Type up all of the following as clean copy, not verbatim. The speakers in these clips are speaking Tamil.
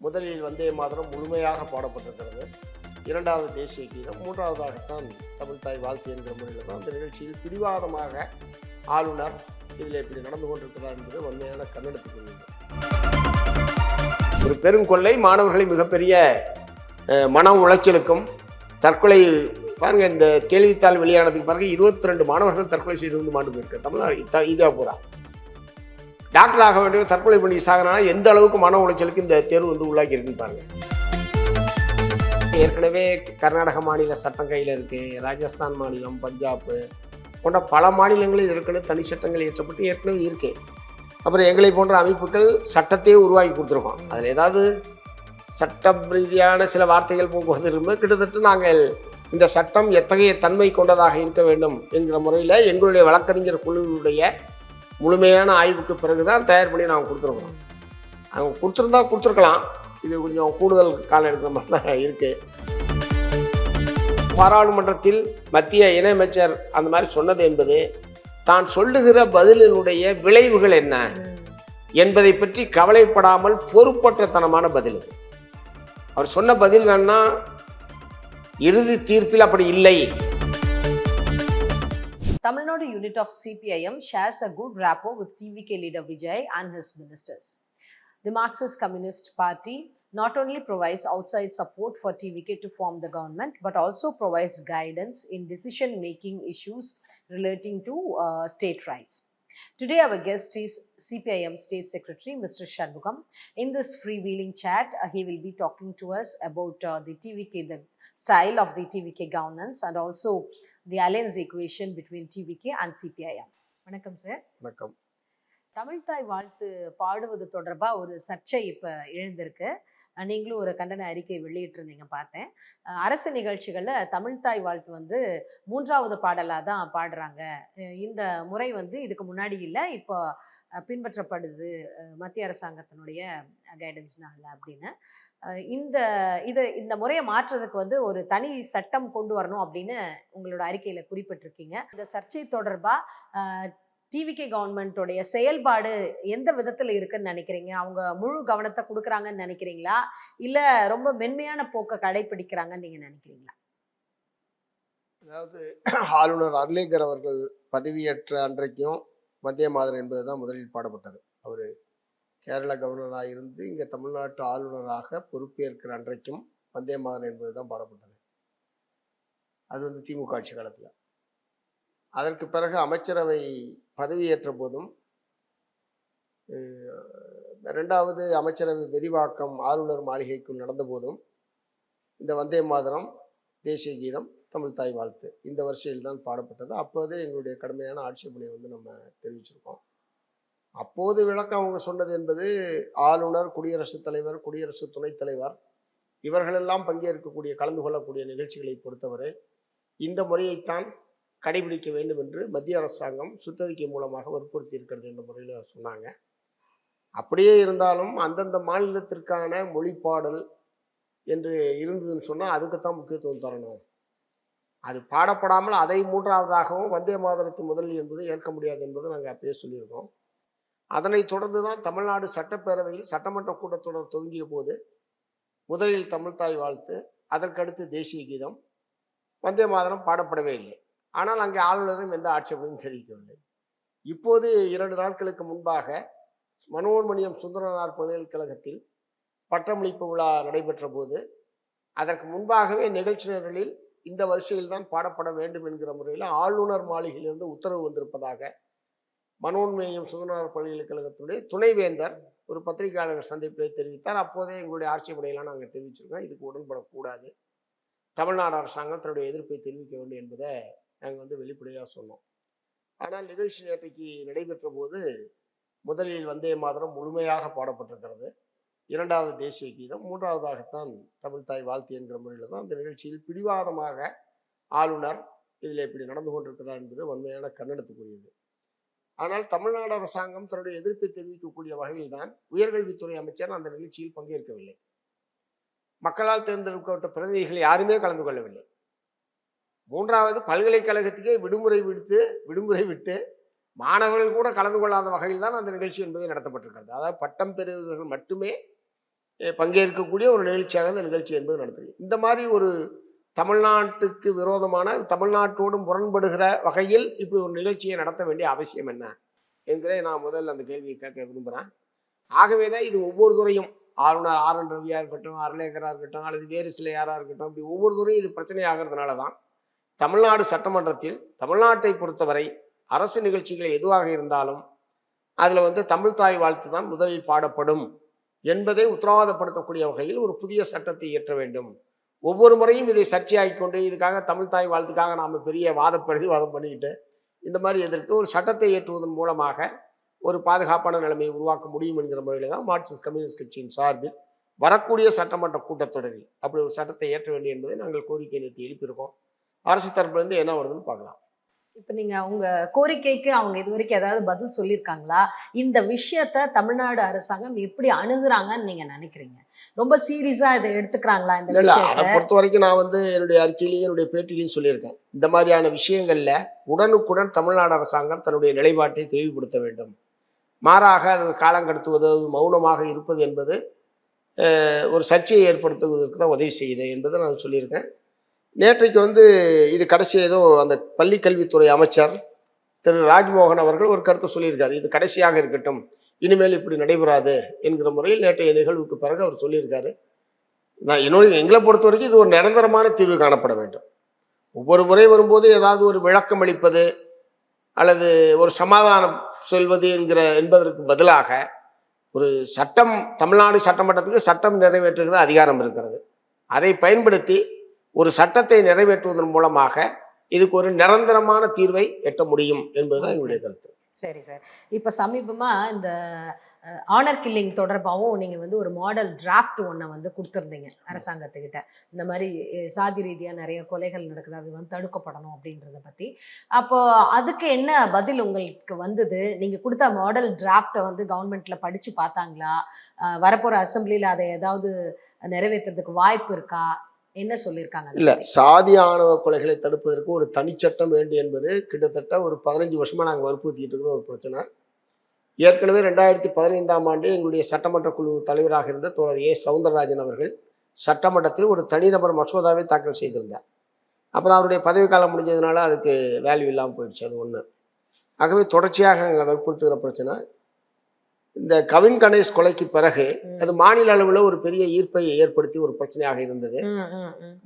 முதலில் வந்தே மாதரம் முழுமையாக பாடப்பட்டிருக்கிறது. இரண்டாவது தேசிய கீதம், மூன்றாவதாகத்தான் தமிழ் தாய் வாழ்த்து என்கிற முறையில் தான் அந்த நிகழ்ச்சியில் பிடிவாதமாக ஆளுநர் இதில் இப்படி நடந்து கொண்டிருக்கிறார் என்பது உண்மையான கன்னடத்துக்குரியது. ஒரு பெருங்கொள்ளை மாணவர்களை மிகப்பெரிய மன உளைச்சலுக்கும் தற்கொலை பாருங்க. இந்த கேள்வித்தாள் வெளியானதுக்கு பிறகு 22 மாணவர்கள் தற்கொலை செய்து வந்து மாண்டு போயிருக்கு தமிழ்நாடு. இதா பூரா டாக்டர் ஆக வேண்டிய தற்கொலை பண்ணி சாகனா எந்த அளவுக்கு மன உளைச்சலுக்கு இந்த தேர்வு வந்து உள்ளாக்கி இருக்குன்னு பாருங்க. ஏற்கனவே கர்நாடக மாநில சட்டம் கையில் இருக்கு, ராஜஸ்தான் மாநிலம், பஞ்சாப் போன்ற பல மாநிலங்களில் ஏற்கனவே தனி சட்டங்கள் இயற்றப்பட்டு ஏற்கனவே இருக்கு. அப்புறம் எங்களை போன்ற அமைப்புகள் சட்டத்தையே உருவாக்கி கொடுத்துருக்கோம். அதில் ஏதாவது சட்ட ரீதியான சில வார்த்தைகள் போக்குவரத்து இருக்கும்போது கிட்டத்தட்ட நாங்கள் இந்த சட்டம் எத்தகைய தன்மை கொண்டதாக இருக்க வேண்டும் என்கிற முறையில் எங்களுடைய வழக்கறிஞர் குழுவினுடைய முழுமையான ஆய்வுக்கு பிறகுதான் தயார் பண்ணி நாங்கள் கொடுத்துருக்கோம். அவங்க கொடுத்துருந்தா கொடுத்துருக்கலாம், இது கொஞ்சம் கூடுதல் காலம் எடுக்கிற மாதிரி தான் இருக்குது. பாராளுமன்றத்தில் மத்திய இணையமைச்சர் அந்த மாதிரி சொன்னது என்பது தான் சொல்லுகிற பதிலினுடைய விளைவுகள் என்ன என்பதை பற்றி கவலைப்படாமல் பொறுப்பற்றத்தனமான பதில். அவர் சொன்ன பதில் வேணா இறுதி தீர்ப்பில் அப்படி இல்லை. Tamil Nadu unit of CPIM shares a good rapport with TVK leader Vijay and his ministers. The Marxist Communist Party not only provides outside support for TVK to form the government, but also provides guidance in decision-making issues relating to state rights. Today, our guest is CPIM State Secretary, Mr. Shanmugam. In this freewheeling chat, he will be talking to us about the TVK, the style of the TVK governance, and also the alliance equation between TVK and CPIM. வணக்கம் சார். வணக்கம். தமிழ்தாய் வாழ்த்து பாடுவது தொடர்பா ஒரு சர்ச்சை இப்போ எழுந்திருக்கு. நீங்களும் ஒரு கண்டன அறிக்கை வெளியிட்டிருந்தீங்க பார்த்தேன். அரசு நிகழ்ச்சிகளில் தமிழ்தாய் வாழ்த்து வந்து 3வது பாடலாக தான் பாடுறாங்க. இந்த முறை வந்து இதுக்கு முன்னாடி இல்லை, இப்போ பின்பற்றப்படுது மத்திய அரசாங்கத்தினுடைய கைடன்ஸ்னால அப்படின்னு. இந்த முறையை மாற்றுறதுக்கு வந்து ஒரு தனி சட்டம் கொண்டு வரணும் அப்படின்னு உங்களோட அறிக்கையில் குறிப்பிட்டிருக்கீங்க. இந்த சர்ச்சை தொடர்பாக டிவிகே கவர்மெண்ட்டோடைய செயல்பாடு எந்த விதத்தில் இருக்குன்னு நினைக்கிறீங்க? அவங்க முழு கவனத்தை கொடுக்குறாங்கன்னு நினைக்கிறீங்களா, இல்லை ரொம்ப மென்மையான போக்கை கடைபிடிக்கிறாங்கன்னு நீங்கள் நினைக்கிறீங்களா? அதாவது ஆளுநர் அர்லேகர் அவர்கள் பதவியேற்ற அன்றைக்கும் வந்தே மாதரம் என்பதுதான் முதலில் பாடப்பட்டது. அவர் கேரள கவர்னராக இருந்து இங்கே தமிழ்நாட்டு ஆளுநராக பொறுப்பேற்கிற அன்றைக்கும் வந்தே மாதரம் என்பதுதான் பாடப்பட்டது. அது வந்து திமுக ஆட்சி காலத்தில். அதற்கு பிறகு அமைச்சரவை பதவியேற்ற போதும் 2வது அமைச்சரவை விரிவாக்கம் ஆளுநர் மாளிகைக்குள் நடந்த போதும் இந்த வந்தே மாதரம், தேசிய கீதம், தமிழ் தாய் வாழ்த்து இந்த வரிசையில் தான் பாடப்பட்டது. அப்போதே எங்களுடைய கடுமையான ஆட்சேபனை வந்து நம்ம தெரிவிச்சிருக்கோம். அப்போது விளக்கம் அவங்க சொன்னது என்பது ஆளுநர், குடியரசுத் தலைவர், குடியரசு துணைத் தலைவர் இவர்களெல்லாம் பங்கேற்கக்கூடிய கலந்து கொள்ளக்கூடிய நிகழ்ச்சிகளை பொறுத்தவரை இந்த முறையைத்தான் கடைபிடிக்க வேண்டும் என்று மத்திய அரசாங்கம் சுற்றறிக்கை மூலமாக வற்புறுத்தி இருக்கிறது என்ற முறையில் சொன்னாங்க. அப்படியே இருந்தாலும் அந்தந்த மாநிலத்திற்கான மொழிப்பாடல் என்று இருந்ததுன்னு சொன்னால் அதுக்குத்தான் முக்கியத்துவம் தரணும். அது பாடப்படாமல் அதை 3வதாகவும் வந்தே மாதரத்தின் முதலில் என்பது ஏற்க முடியாது என்பது நாங்கள் அப்பயே சொல்லியிருக்கோம். அதனைத் தொடர்ந்து தான் தமிழ்நாடு சட்டப்பேரவையில் சட்டமன்ற கூட்டத்தொடர் துவங்கிய போது முதலில் தமிழ்தாய் வாழ்த்து, அதற்கடுத்து தேசிய கீதம், வந்தே மாதரம் பாடப்படவே இல்லை. ஆனால் அங்கே ஆளுநரும் எந்த ஆட்சேபனையும் தெரிவிக்கவில்லை. இப்போது 2 நாட்களுக்கு முன்பாக மனோன்மணியம் சுந்தரனார் பல்கலைக்கழகத்தில் பட்டமளிப்பு விழா நடைபெற்ற போது அதற்கு முன்பாகவே நிகழ்ச்சி நிரலில் இந்த வரிசையில் தான் பாடப்பட வேண்டும் என்கிற முறையில் ஆளுநர் மாளிகையிலிருந்து உத்தரவு வந்திருப்பதாக மனோன்மணியம் சுந்தரனார் பல்கலைக்கழகத்துடைய துணைவேந்தர் ஒரு பத்திரிகையாளர் சந்திப்பிலே தெரிவித்தார். அப்போதே எங்களுடைய ஆட்சேபனையெல்லாம் நாங்கள் தெரிவிச்சிருக்கோம். இதுக்கு உடன்படக்கூடாது, தமிழ்நாடு அரசாங்கம் தன்னுடைய எதிர்ப்பை தெரிவிக்க வேண்டும் என்பதை நாங்கள் வந்து வெளிப்படையாக சொன்னோம். ஆனால் நிகழ்ச்சி நேற்றைக்கு நடைபெற்ற போது முதலில் வந்தே மாதரம் முழுமையாக பாடப்பட்டிருக்கிறது. 2வது தேசிய கீதம், 3வதாகத்தான் தமிழ் தாய் வாழ்த்து என்கிற முறையில் தான் அந்த நிகழ்ச்சியில் பிடிவாதமாக ஆளுநர் இதில் இப்படி நடந்து கொண்டிருக்கிறார் என்பது உண்மையான கன்னடத்துக்குரியது. ஆனால் தமிழ்நாடு அரசாங்கம் தன்னுடைய எதிர்ப்பை தெரிவிக்கக்கூடிய வகையில் தான் உயர்கல்வித்துறை அமைச்சர் அந்த நிகழ்ச்சியில் பங்கேற்கவில்லை. மக்களால் தேர்ந்தெடுக்கப்பட்ட பிரதிநிதிகள் யாருமே கலந்து கொள்ளவில்லை. 3வது பல்கலைக்கழகத்துக்கே விடுமுறை விட்டு மாணவர்கள் கூட கலந்து கொள்ளாத வகையில் தான் அந்த நிகழ்ச்சி என்பது நடத்தப்பட்டிருக்கிறது. அதாவது பட்டம் பெறுபவர்கள் மட்டுமே பங்கேற்கக்கூடிய ஒரு நிகழ்ச்சியாக இந்த நிகழ்ச்சி என்பது நடத்துது. இந்த மாதிரி ஒரு தமிழ்நாட்டுக்கு விரோதமான, தமிழ்நாட்டோடு முரண்படுகிற வகையில் இப்படி ஒரு நிகழ்ச்சியை நடத்த வேண்டிய அவசியம் என்ன என்கிறே நான் முதல்ல அந்த கேள்வியை கேட்க விரும்புகிறேன். ஆகவே தான் இது ஒவ்வொரு துறையும் ஆளுநர் ஆர்.என். ரவியா இருக்கட்டும், அருணேகரா இருக்கட்டும், அல்லது வேறு சில யாராக இருக்கட்டும், இப்படி ஒவ்வொரு துறையும் இது பிரச்சனை ஆகிறதுனால தான் தமிழ்நாடு சட்டமன்றத்தில் தமிழ்நாட்டை பொறுத்தவரை அரசு நிகழ்ச்சிகள் எதுவாக இருந்தாலும் அதில் தமிழ் தாய் வாழ்த்து தான் முதலில் பாடப்படும் என்பதை உத்தரவாதப்படுத்தக்கூடிய வகையில் ஒரு புதிய சட்டத்தை இயற்ற வேண்டும். ஒவ்வொரு முறையும் இதை சர்ச்சையாகிக் கொண்டு இதுக்காக தமிழ் தாய் வாழ்த்துக்காக நாம் பெரிய வாதம் பண்ணிக்கிட்டு இந்த மாதிரி எதற்கு ஒரு சட்டத்தை இயற்றுவதன் மூலமாக ஒரு பாதுகாப்பான நிலைமையை உருவாக்க முடியும் என்கிற முறையில் தான் மார்க்சிஸ்ட் கம்யூனிஸ்ட் கட்சியின் சார்பில் வரக்கூடிய சட்டமன்ற கூட்டத்தொடரில் அப்படி ஒரு சட்டத்தை ஏற்ற வேண்டும் என்பதை நாங்கள் கோரிக்கை நிறுத்தி எழுப்பியிருக்கோம். அரசு தரப்புலேருந்து என்ன வருதுன்னு பார்க்கலாம். இப்ப நீங்க உங்க கோரிக்கைக்கு அவங்க இது வரைக்கும் ஏதாவது பதில் சொல்லியிருக்காங்களா? இந்த விஷயத்த தமிழ்நாடு அரசாங்கம் எப்படி அணுகுறாங்கன்னு நீங்க நினைக்கிறீங்க? ரொம்ப சீரியஸா இதை எடுத்துக்கிறாங்களா இந்த அதை விஷயத்த? பொறுத்த வரைக்கும் நான் என்னுடைய அறிக்கையிலையும் என்னுடைய பேட்டிலையும் சொல்லியிருக்கேன். இந்த மாதிரியான விஷயங்கள்ல உடனுக்குடன் தமிழ்நாடு அரசாங்கம் தன்னுடைய நிலைப்பாட்டை தெளிவுபடுத்த வேண்டும். மாறாக அது காலம் கடத்துவது, மௌனமாக இருப்பது என்பது ஒரு சர்ச்சையை ஏற்படுத்துவதற்கு தான் உதவி செய்யுது என்பதை நான் சொல்லியிருக்கேன். நேற்றைக்கு இது கடைசி ஏதோ அந்த பள்ளி கல்வித்துறை அமைச்சர் திரு ராஜ்மோகன் அவர்கள் ஒரு கருத்தை சொல்லியிருக்காரு. இது கடைசியாக இருக்கட்டும், இனிமேல் இப்படி நடைபெறாது என்கிற முறையில் நேற்றைய நிகழ்வுக்கு பிறகு அவர் சொல்லியிருக்காரு. எங்களை பொறுத்த வரைக்கும் இது ஒரு நிரந்தரமான தீர்வு காணப்பட வேண்டும். ஒவ்வொரு முறை வரும்போது ஏதாவது ஒரு விளக்கம் அளிப்பது அல்லது ஒரு சமாதானம் சொல்வது என்பதற்கு பதிலாக ஒரு சட்டம், தமிழ்நாடு சட்டமன்றத்துக்கு சட்டம் நிறைவேற்றுகிற அதிகாரம் இருக்கிறது. அதை பயன்படுத்தி ஒரு சட்டத்தை நிறைவேற்றுவதன் மூலமாக இதுக்கு ஒரு நிரந்தரமான தீர்வை எட்ட முடியும் என்பதுதான் என்னுடைய கருத்து. சரி சார். இப்ப சமீபமா இந்த ஆனர் கில்லிங் தொடர்பாகவும் நீங்க ஒரு மாடல் டிராஃப்ட் ஒன்றை கொடுத்துருந்தீங்க அரசாங்கத்துக்கிட்ட. இந்த மாதிரி சாதி ரீதியா நிறைய கொலைகள் நடக்குது, அது தடுக்கப்படணும் அப்படின்றத பத்தி. அப்போ அதுக்கு என்ன பதில் உங்களுக்கு வந்தது? நீங்க கொடுத்த மாடல் டிராஃப்டை கவர்மெண்ட்ல படிச்சு பார்த்தாங்களா? வரப்போற அசம்பிளில அதை ஏதாவது நிறைவேற்றுறதுக்கு வாய்ப்பு இருக்கா? என்ன சொல்லியிருக்காங்க? இல்ல, சாதி ஆணவ கொலைகளை தடுப்பதற்கு ஒரு தனிச்சட்டம் வேண்டும் என்பது கிட்டத்தட்ட ஒரு 15 வருஷமா நாங்கள் வற்புறுத்திட்டு இருக்கிற ஒரு பிரச்சனை. ஏற்கனவே 2015ஆம் ஆண்டு எங்களுடைய சட்டமன்ற குழு தலைவராக இருந்த தோழர் ஏ சவுந்தரராஜன் அவர்கள் சட்டமன்றத்தில் ஒரு தனிநபர் மசோதாவை தாக்கல் செய்திருந்தார். அப்புறம் அவருடைய பதவி காலம் முடிஞ்சதுனால அதுக்கு வேல்யூ இல்லாமல் போயிடுச்சு. அது ஒன்று. ஆகவே தொடர்ச்சியாக நாங்கள் வற்புறுத்துகிற பிரச்சனை. இந்த கவின் கணேஷ் கொலைக்கு பிறகு அது மாநில அளவில் ஒரு பெரிய ஈர்ப்பை ஏற்படுத்தி ஒரு பிரச்சனையாக இருந்தது.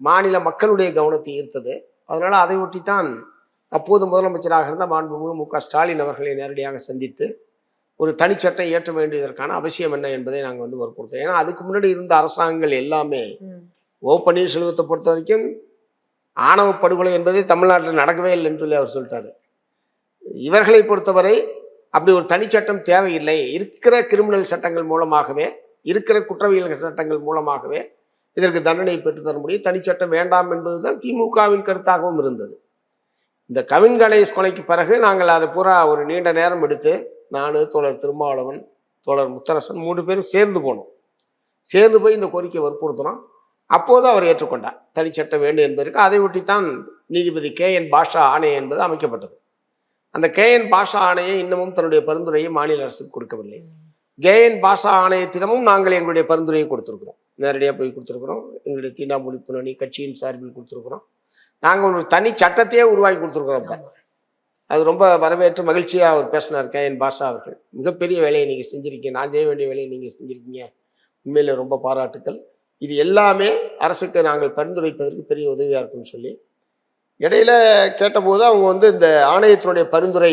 மாநில மக்களுடைய கவனத்தை ஈர்த்தது. அதனால அதை ஒட்டித்தான் அப்போது முதலமைச்சராக இருந்த மாண்புமிகு மு.க. ஸ்டாலின் அவர்களை நேரடியாக சந்தித்து ஒரு தனிச்சட்டை ஏற்ற வேண்டியதற்கான அவசியம் என்ன என்பதை நாங்கள் வற்புறுத்தோம். ஏன்னா அதுக்கு முன்னாடி இருந்த அரசாங்கங்கள் எல்லாமே ஓ பன்னீர்செல்வத்தை பொறுத்த வரைக்கும் ஆணவ படுகொலை என்பதே தமிழ்நாட்டில் நடக்கவே இல்லை என்று சொல்லி அவர் சொல்லிட்டாரு. இவர்களை பொறுத்தவரை அப்படி ஒரு தனிச்சட்டம் தேவையில்லை, இருக்கிற கிரிமினல் சட்டங்கள் மூலமாகவே, இருக்கிற குற்றவியல் சட்டங்கள் மூலமாகவே இதற்கு தண்டனை பெற்றுத்தர முடியும், தனிச்சட்டம் வேண்டாம் என்பதுதான் திமுகவின் கருத்தாகவும் இருந்தது. இந்த கவின் கணேஷ் கொலைக்கு பிறகு நாங்கள் அதை பூரா ஒரு நீண்ட நேரம் எடுத்து நான், தோழர் திருமாவளவன், தோழர் முத்தரசன் 3 பேரும் சேர்ந்து போனோம். சேர்ந்து போய் இந்த கோரிக்கையை வற்புறுத்தினோம். அப்போது அவர் ஏற்றுக்கொண்டார் தனிச்சட்டம் வேண்டும் என்பதற்கு. அதை ஒட்டித்தான் நீதிபதி K.N. பாஷா ஆணை என்பது அமைக்கப்பட்டது. அந்த K.N. பாஷா ஆணையை இன்னமும் தன்னுடைய பரிந்துரையை மாநில அரசுக்கு கொடுக்கவில்லை. K.N. பாஷா ஆணையத்திடமும் நாங்கள் எங்களுடைய பரிந்துரையை கொடுத்துருக்குறோம். நேரடியாக போய் கொடுத்துருக்குறோம். எங்களுடைய தீண்டாமொழி புனணி கட்சியின் சார்பில் கொடுத்துருக்குறோம். நாங்கள் ஒரு தனி சட்டத்தையே உருவாக்கி கொடுத்துருக்குறோம். அது ரொம்ப வரவேற்று மகிழ்ச்சியாக அவர் பேசினார் K.N. பாஷா அவர்கள். மிகப்பெரிய வேலையை நீங்கள் செஞ்சுருக்கீங்க, நான் செய்ய வேண்டிய வேலையை நீங்கள் செஞ்சுருக்கீங்க, உண்மையில ரொம்ப பாராட்டுக்கள். இது எல்லாமே அரசுக்கு நாங்கள் பரிந்துரைப்பதற்கு பெரிய உதவியாக இருக்குன்னு சொல்லி இடையில கேட்டபோது அவங்க இந்த ஆணையத்தினுடைய பரிந்துரை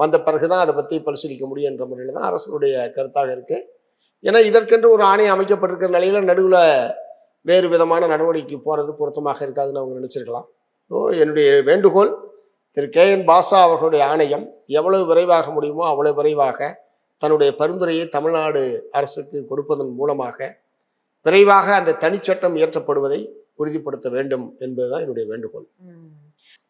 வந்த பிறகுதான் அதை பற்றி பரிசீலிக்க முடியும் என்ற முறையில் தான் அரசுடைய கருத்தாக இருக்கு. ஏன்னா இதற்கென்று ஒரு ஆணையம் அமைக்கப்பட்டிருக்கிற நிலையில நடுவில் வேறு விதமான நடவடிக்கை போறது பொருத்தமாக இருக்காதுன்னு அவங்க நினைச்சிருக்கலாம். ஸோ என்னுடைய வேண்டுகோள், திரு K.N. பாஷா அவர்களுடைய ஆணையம் எவ்வளவு விரைவாக முடியுமோ அவ்வளவு விரைவாக தன்னுடைய பரிந்துரையை தமிழ்நாடு அரசுக்கு கொடுப்பதன் மூலமாக விரைவாக அந்த தனிச்சட்டம் இயற்றப்படுவதை உறுதிப்படுத்த வேண்டும் என்பதுதான் என்னுடைய வேண்டுகோள்.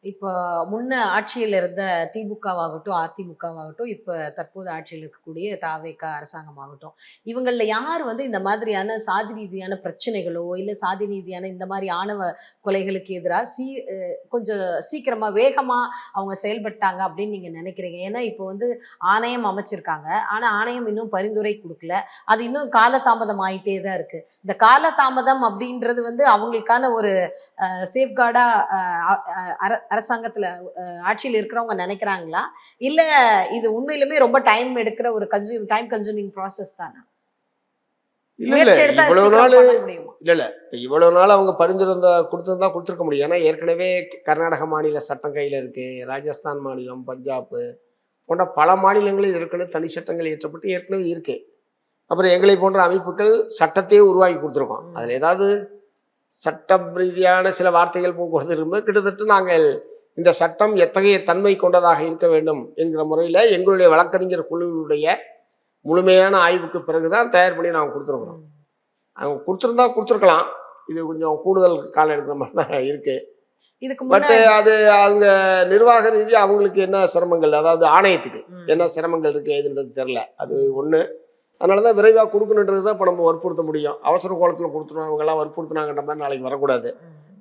இப்போ முன்ன ஆட்சியில் இருந்த திமுகவாகட்டும், அதிமுகவாகட்டும், இப்ப தற்போது ஆட்சியில் இருக்கக்கூடிய தாவேகா அரசாங்கமாகட்டும், இவங்கள்ல யார் வந்து இந்த மாதிரியான சாதி ரீதியான பிரச்சனைகளோ, இல்ல சாதி ரீதியான இந்த மாதிரி ஆணவ கொலைகளுக்கு எதிரா கொஞ்சம் சீக்கிரமா, வேகமா அவங்க செயல்பட்டாங்க அப்படின்னு நீங்க நினைக்கிறீங்க? ஏன்னா இப்போ வந்து ஆணையம் அமைச்சிருக்காங்க. ஆனா ஆணையம் இன்னும் பரிந்துரை குடுக்கல. அது இன்னும் காலதாமதம் ஆயிட்டே தான் இருக்கு. இந்த காலதாமதம் அப்படின்றது வந்து அவங்களுக்கான ஒரு சேஃப்கார்டா அரசாங்கத்துல ஆட்சியில் இருக்கிறவங்க நினைக்கிறாங்களா? இல்ல இது உண்மையிலுமே ரொம்ப டைம் எடுக்கிற ஒரு டைம் கன்சூமிங் ப்ராசஸ் தானா? இல்ல இல்ல முயற்சி எடுத்தா இவ்வளவு சீக்கிரம் நாள் பண்ண முடியுமா? இல்ல இவ்வளவு நாள் அவங்க கொடுத்திருந்தா கொடுத்துருக்க முடியும். ஏன்னா ஏற்கனவே கர்நாடக மாநில சட்டம் கையில இருக்கு, ராஜஸ்தான் மாநிலம், பஞ்சாப் போன்ற பல மாநிலங்களில் ஏற்கனவே தனி சட்டங்கள் இயற்றப்பட்டு ஏற்கனவே இருக்கு. அப்புறம் எங்களை போன்ற அமைப்புகள் சட்டத்தையே உருவாக்கி கொடுத்துருக்கோம். அதுல ஏதாவது சட்டம் ரீதியான சில வார்த்தைகள் போக்குவரத்து இருக்கும்போது கிட்டத்தட்ட நாங்கள் இந்த சட்டம் எத்தகைய தன்மை கொண்டதாக இருக்க வேண்டும் என்கிற முறையில் எங்களுடைய வழக்கறிஞர் குழுவினுடைய முழுமையான ஆய்வுக்கு பிறகுதான் தயார் பண்ணி நாங்கள் கொடுத்துருக்குறோம். அவங்க கொடுத்துருந்தா கொடுத்துருக்கலாம். இது கொஞ்சம் கூடுதல் காலம் எடுக்கிற மாதிரி தான் இருக்கு. இதுக்கு பட் முன்னாடி அது அவங்க நிர்வாக ரீதியாக அவங்களுக்கு என்ன சிரமங்கள், அதாவது ஆணையத்துக்கு என்ன சிரமங்கள் இருக்கு எதுன்றது தெரியல. அது ஒன்று. அதனால தான் விரைவாக கொடுக்கணுன்றது தான் இப்போ நம்ம வற்புறுத்த முடியும். அவசர கோலத்தில் கொடுத்துருவோம், அவங்கெல்லாம் வற்புறுத்தினாங்கன்ற மாதிரி நாளைக்கு வரக்கூடாது.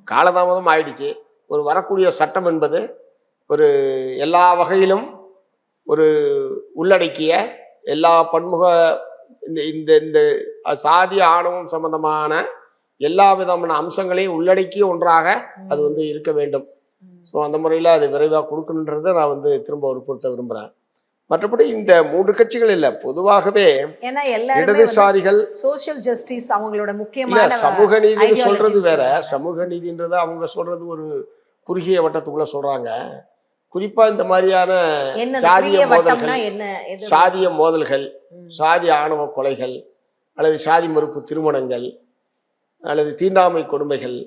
காலதாமதம் ஆயிடுச்சு. ஒரு வரக்கூடிய சட்டம் என்பது ஒரு எல்லா வகையிலும் ஒரு உள்ளடக்கிய எல்லா பன்முக இந்த இந்த இந்த சாதி ஆணவம் சம்பந்தமான எல்லா விதமான அம்சங்களையும் உள்ளடக்கிய ஒன்றாக அது வந்து இருக்க வேண்டும். ஸோ அந்த முறையில் அது விரைவாக கொடுக்கணுன்றதை நான் வந்து திரும்ப வற்புறுத்த விரும்புகிறேன். மற்றபடி இந்த 3 கட்சிகள் இல்ல, பொதுவாகவே இடதுசாரிகள் சோஷியல் ஜஸ்டிஸ் அவங்களோட முக்கியமான சமூக நீதினு சொல்றது வேற. சமூக நீதின்றது அவங்க சொல்றது ஒரு குறுகிய வட்டத்துக்குள்ள சொல்றாங்க. குறிப்பா இந்த மாதிரியான சாதிய மோதல்கள், சாதி ஆணவ கொலைகள், அல்லது சாதி மறுப்பு திருமணங்கள், அல்லது தீண்டாமை கொடுமைகள்,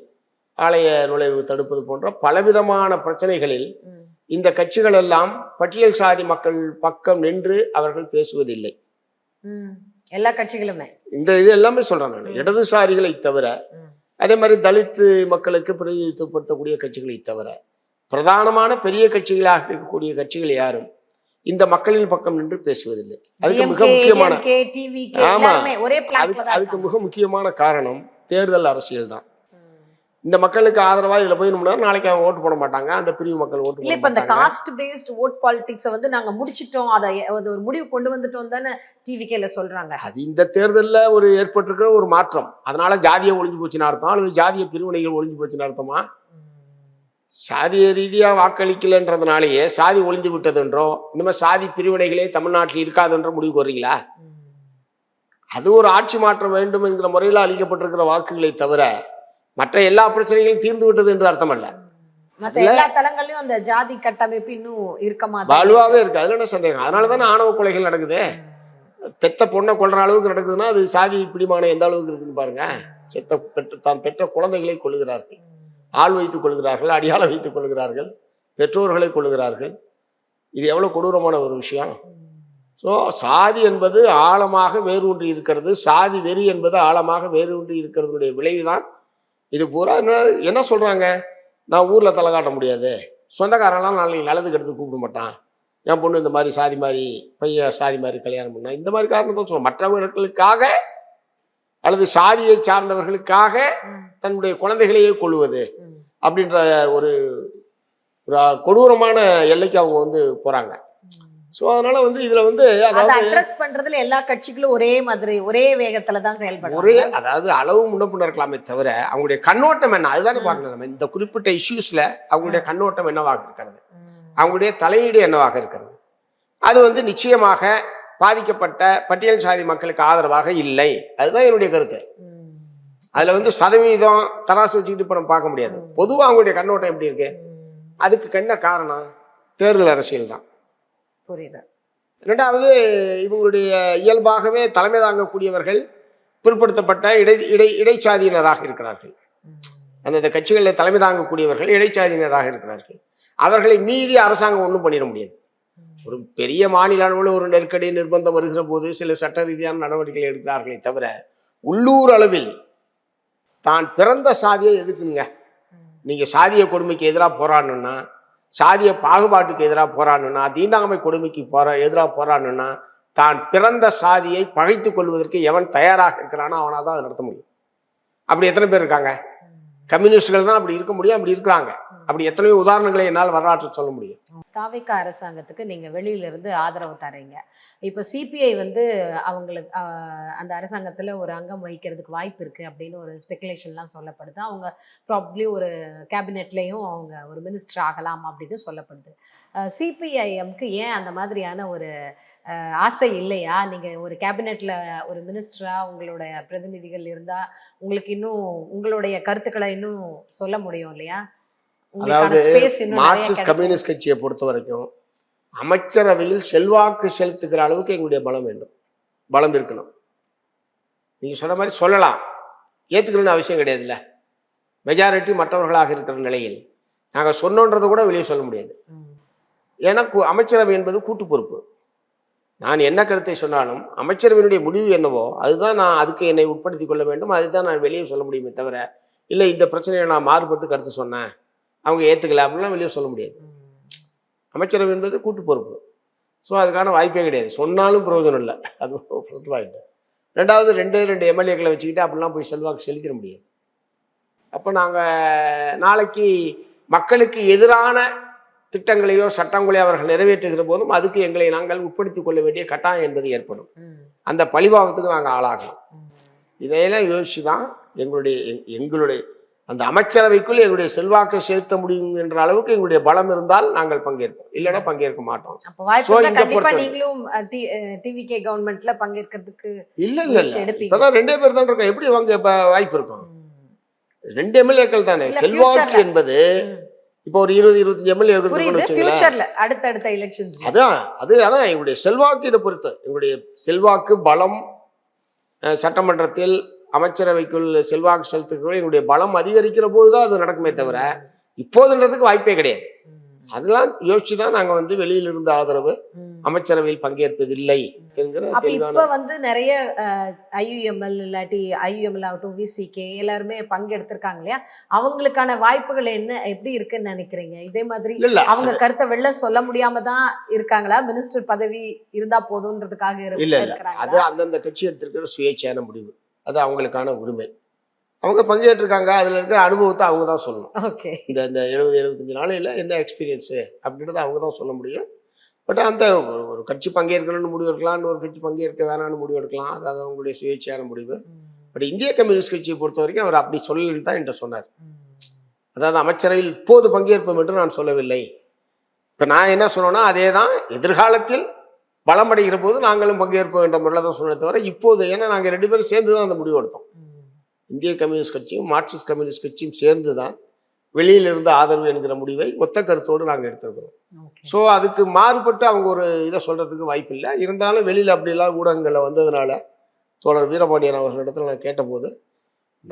ஆலய நுழைவு தடுப்பது போன்ற பலவிதமான பிரச்சனைகளில் இந்த கட்சிகள் எல்லாம் பட்டியல் சாதி மக்கள் பக்கம் நின்று அவர்கள் பேசுவதில்லை. எல்லா கட்சிகளுமே இந்த இது எல்லாமே சொல்றேன் நான். இடதுசாரிகளை தவிர, அதே மாதிரி தலித்து மக்களுக்கு பிரதிநிதித்துவப்படுத்தக்கூடிய கட்சிகளை தவிர, பிரதானமான பெரிய கட்சிகளாக இருக்கக்கூடிய கட்சிகள் யாரும் இந்த மக்களின் பக்கம் நின்று பேசுவதில்லை. அதுக்கு மிக முக்கியமான அதுக்கு மிக முக்கியமான காரணம் தேர்தல் அரசியல் தான். இந்த மக்களுக்கு ஆதரவா இதுல போய் நாளைக்கு அவங்க ஓட்டு போட மாட்டாங்க. அந்த பிரிவு மக்கள் ஓட்டு இல்ல. இப்ப இந்த காஸ்ட் பேஸ்ட் ஓட் பாலிடிக்ஸ் வந்து நாங்க முடிச்சிட்டோம், அதை ஒரு முடிவு கொண்டு வந்துட்டோம் தானே டிவிகேல சொல்றாங்க. அது இந்த தேர்தல்ல ஒரு ஏற்பட்டிருக்கிற ஒரு மாற்றம். அதனால ஜாதியம் ஒழிஞ்சு போச்சுன்னு அர்த்தம், அல்லது ஜாதிய பிரிவினைகள் ஒழிஞ்சு போச்சுன்னு அர்த்தமா? சாதிய ரீதியா வாக்களிக்கலன்றதுனாலேயே சாதி ஒழிந்து விட்டதுன்றோ, இனிமே சாதி பிரிவினைகளே தமிழ்நாட்டில் இருக்காதுன்ற முடிவுக்கு வர்றீங்களா? அது ஒரு ஆட்சி மாற்றம் வேண்டும் என்கிற முறையில் அளிக்கப்பட்டிருக்கிற வாக்குகளை தவிர மற்ற எல்லா பிரச்சனைகளும் தீர்ந்து விட்டது என்று அர்த்தம் அல்ல. எல்லா தளங்களிலும் அந்த ஜாதி கட்டமைப்பு இன்னும் இருக்கமா வலுவாவே இருக்கு. அதுல என்ன சந்தேகம்? அதனாலதானே ஆணவ கொலைகள் நடக்குது. பெத்த பொண்ணை கொல்ற அளவுக்கு நடக்குதுன்னா அது சாதி பிடிமானம் எந்த அளவுக்கு இருக்குன்னு பாருங்க. தான் பெற்ற குழந்தைகளை கொள்ளுகிறார்கள், ஆள் வைத்துக் கொள்கிறார்கள், அடியாள வைத்துக் கொள்கிறார்கள், பெற்றோர்களை கொள்ளுகிறார்கள். இது எவ்வளவு கொடூரமான ஒரு விஷயம். ஸோ சாதி என்பது ஆழமாக வேரூன்றி இருக்கிறது. சாதி வெறி என்பது ஆழமாக வேரூன்றி இருக்கிறதுடைய விளைவுதான் இது பூரா. என்ன சொல்றாங்க? நான் ஊர்ல தலை காட்ட முடியாது, சொந்தக்காரெல்லாம் நாளைக்கு நல்லதுக்கு எடுத்து கூப்பிட மாட்டான், என் பொண்ணு இந்த மாதிரி சாதி மாதிரி பையன் சாதி மாதிரி கல்யாணம் பண்ணா, இந்த மாதிரி காரணம் தான் சொல்லுவோம். மற்றவர்களுக்காக அல்லது சாதியை சார்ந்தவர்களுக்காக தன்னுடைய குழந்தைகளையே கொள்வது அப்படின்ற ஒரு கொடூரமான எல்லைக்கு அவங்க வந்து போறாங்க. ஸோ அதனால வந்து இதுல வந்து அட்ரஸ் பண்றதுல எல்லா கட்சிகளும் ஒரே மாதிரி ஒரே வேகத்துல தான் செயல்படுறாங்க. ஒரே அதாவது அளவு முன்னப்பின்ன இருக்கலாமே தவிர அவங்களுடைய கண்ணோட்டம் என்ன அதுதானே பார்க்கணும். நம்ம இந்த குறிப்பிட்ட இஷ்யூஸ்ல அவங்களுடைய கண்ணோட்டம் என்னவாக இருக்கிறது, அவங்களுடைய தலையீடு என்னவாக இருக்கிறது, அது வந்து நிச்சயமாக பாதிக்கப்பட்ட பட்டியல் சாதி மக்களுக்கு ஆதரவாக இல்லை. அதுதான் என்னுடைய கருத்து. அதுல வந்து சதவீதம் தராசு வச்சுக்கிட்டு இப்ப நம்ம பார்க்க முடியாது. பொதுவாக அவங்களுடைய கண்ணோட்டம் எப்படி இருக்கு, அதுக்கு என்ன காரணம்? தேர்தல் அரசியல் தான். புரியுது. இரண்டாவது, இவங்களுடைய இயல்பாகவே தலைமை தாங்கக்கூடியவர்கள் பிற்படுத்தப்பட்ட இடைச்சாதியினராக இருக்கிறார்கள். அந்த கட்சிகளில் தலைமை தாங்கக்கூடியவர்கள் இடைச்சாதியினராக இருக்கிறார்கள். அவர்களை மீறி அரசாங்கம் ஒன்றும் பண்ணிட முடியாது. ஒரு பெரிய மாநில அளவில் ஒரு நெருக்கடி நிர்பந்தம் வருகிற போது சில சட்ட ரீதியான நடவடிக்கைகள் எடுக்கிறார்களே தவிர உள்ளூர் அளவில் தான் பிறந்த சாதியை எதுக்குங்க, நீங்க சாதிய கொடுமைக்கு எதிராக போராடணும்னா, சாதிய பாகுபாட்டுக்கு எதிராக போராடணும்னா, தீண்டாமை கொடுமைக்கு எதிராக போராடணும்னா, தான் பிறந்த சாதியை பகைத்துக் கொள்வதற்கு எவன் தயாராக இருக்கிறானோ அவனாதான் அதை நடத்த முடியும். அப்படி எத்தனை பேர் இருக்காங்க? கம்யூனிஸ்டுகள் தான் அப்படி இருக்க முடியும், அப்படி இருக்கிறாங்க. அப்படி எத்தனையோ உதாரணங்களை என்னால் வரலாற்று சொல்ல முடியும். தாவேக அரசாங்கத்துக்கு நீங்க வெளியில இருந்து ஆதரவு தரீங்க. இப்ப சிபிஐ வந்து அவங்களுக்கு அந்த அரசாங்கத்துல ஒரு அங்கம் வகிக்கிறதுக்கு வாய்ப்பு இருக்கு அப்படின்னு ஒரு ஸ்பெகுலேஷன்லாம் சொல்லப்படுது. அவங்க ப்ராபப்ளி ஒரு கேபினெட்லயும் அவங்க ஒரு மினிஸ்டர் ஆகலாம் அப்படின்னு சொல்லப்படுது. சிபிஐஎம்க்கு ஏன் அந்த மாதிரியான ஒரு ஆசை இல்லையா? நீங்க ஒரு கேபினெட்ல ஒரு மினிஸ்டரா உங்களோட பிரதிநிதிகள் இருந்தா உங்களுக்கு இன்னும் உங்களுடைய கருத்துக்களை இன்னும் சொல்ல முடியும் இல்லையா? அதாவது உங்களுக்கான ஸ்பேஸ் இன்னும் நிறைய மார்க்சிஸ்ட் கிடைக்கும். கம்யூனிஸ்ட் கட்சியை பொறுத்த வரைக்கும் அமைச்சரவையில் செல்வாக்கு செலுத்துகிற அளவுக்கு எங்களுடைய பலம் வேண்டும், பலம் இருக்கணும். நீங்க சொன்ன மாதிரி சொல்லலாம், ஏத்துக்கணும்னு அவசியம் கிடையாதுல்ல. மெஜாரிட்டி மற்றவர்களாக இருக்கிற நிலையில் நாங்கள் சொன்னோன்றதை கூட வெளியே சொல்ல முடியாது. ஏன்னா அமைச்சரவை என்பது கூட்டு பொறுப்பு. நான் என்ன கருத்தை சொன்னாலும் அமைச்சரவையினுடைய முடிவு என்னவோ அதுதான் நான் அதுக்கு என்னை உட்படுத்திக் கொள்ள வேண்டும், அதுதான் நான் வெளியே சொல்ல முடியுமே தவிர, இல்லை இந்த பிரச்சனையை நான் மாறுபட்டு கருத்து சொன்னேன் அவங்க ஏற்றுக்கல அப்படின்லாம் வெளியே சொல்ல முடியாது. அமைச்சரவை என்பது கூட்டு பொறுப்பு. ஸோ அதுக்கான வாய்ப்பே கிடையாது. சொன்னாலும் பிரயோஜனம் இல்லை, அது பொதுவாகிட்டு. ரெண்டாவது ரெண்டு எம்எல்ஏக்களை வச்சுக்கிட்டு அப்படிலாம் போய் செல்வாக்கு செலுத்திட முடியாது. அப்போ நாங்கள் நாளைக்கு மக்களுக்கு எதிரான திட்டங்களையோ சட்டங்களையோ அவர்கள் நிறைவேற்றுகிற போதும் அதுக்கு எங்களை நாங்கள் உட்படுத்திக் கொள்ள வேண்டிய கட்டாயம் என்பது ஏற்படும். அந்த பழிவாகத்துக்கு நாங்கள் ஆளாகணும். இதையெல்லாம் யோசிச்சு தான் எங்களுடைய அந்த அமைச்சரவைக்குள் எங்களுடைய செல்வாக்கை செலுத்த முடியும் என்ற அளவுக்கு எங்களுடைய பலம் இருந்தால் நாங்கள் பங்கேற்போம், இல்லைன்னா பங்கேற்க மாட்டோம். இப்பதான் 2 பேர் தான் இருக்கோம், எப்படி வாய்ப்பு இருக்கும்? 2 எம்எல்ஏக்கள் தானே. செல்வாக்கு என்பது இப்போ ஒரு 20-25 எம்எல்ஏ அடுத்த எலெக்ஷன்ஸ் அதான் எங்களுடைய செல்வாக்கு. இதை பொறுத்து எங்களுடைய செல்வாக்கு பலம் சட்டமன்றத்தில் அமைச்சரவைக்குள் செல்வாக்கு செலுத்துகிற எங்களுடைய பலம் அதிகரிக்கிற போதுதான் அது நடக்குமே தவிர இப்போதுன்றதுக்கு வாய்ப்பே கிடையாது. அதெல்லாம் யோசிச்சுதான் நாங்க வெளியில இருந்த ஆதரவு அமைச்சரவையில் பங்கேற்பதில்லை என்கிற இப்ப நிறைய ஐயுஎம்எல் இல்லாட்டி ஐயுஎம்எல் ஆகட்டும் விசிகே எல்லாருமே பங்கெடுத்திருக்காங்க இல்லையா? அவங்களுக்கான வாய்ப்புகள் என்ன எப்படி இருக்குன்னு நினைக்கிறீங்க? இதே மாதிரி அவங்க கருத்தை வெளில சொல்ல முடியாம தான் இருக்காங்களா? மினிஸ்டர் பதவி இருந்தா போதும்ன்றதுக்காக இல்ல அது அந்தந்த கட்சி எடுத்திருக்கிற சுயேட்சையான முடிவு, அது அவங்களுக்கான உரிமை. அவங்க பங்கேற்றிருக்காங்க, அதுல இருக்கிற அனுபவத்தை அவங்க தான் சொல்லணும். இந்த 70-75 நாளையில என்ன எக்ஸ்பீரியன்ஸு அப்படின்றத அவங்க தான் சொல்ல முடியும். பட் அந்த ஒரு கட்சி பங்கேற்கணும்னு முடிவு எடுக்கலாம், ஒரு கட்சி பங்கேற்க வேணாம்னு முடிவு எடுக்கலாம், அதாவது அவங்களுடைய சுயேட்சையான முடிவு. பட் இந்திய கம்யூனிஸ்ட் கட்சியை பொறுத்த வரைக்கும் அவர் அப்படி சொல்லலன்னு தான் என்கிட்ட சொன்னார். அதாவது அமைச்சரவையில் இப்போது பங்கேற்போம் என்று நான் சொல்லவில்லை. இப்ப நான் என்ன சொன்னேன்னா அதே தான், எதிர்காலத்தில் பலமடைகிற போது நாங்களும் பங்கேற்போம் என்ற முறையில் தான் சொன்னதை தவிர இப்போது, ஏன்னா நாங்கள் 2 பேரும் சேர்ந்து தான் அந்த முடிவு எடுத்தோம். இந்திய கம்யூனிஸ்ட் கட்சியும் மார்க்சிஸ்ட் கம்யூனிஸ்ட் கட்சியும் சேர்ந்து தான் வெளியில இருந்து ஆதரவு என்கிற முடிவை ஒத்த கருத்தோடு நாங்கள் எடுத்திருக்கிறோம். ஸோ அதுக்கு மாறுபட்டு அவங்க ஒரு இதை சொல்றதுக்கு வாய்ப்பு இல்லை. இருந்தாலும் வெளியில அப்படிலாம் ஊடகங்களில் வந்ததுனால தோழர் வீரபாண்டியன் அவர்களிடத்தில் நான் கேட்டபோது,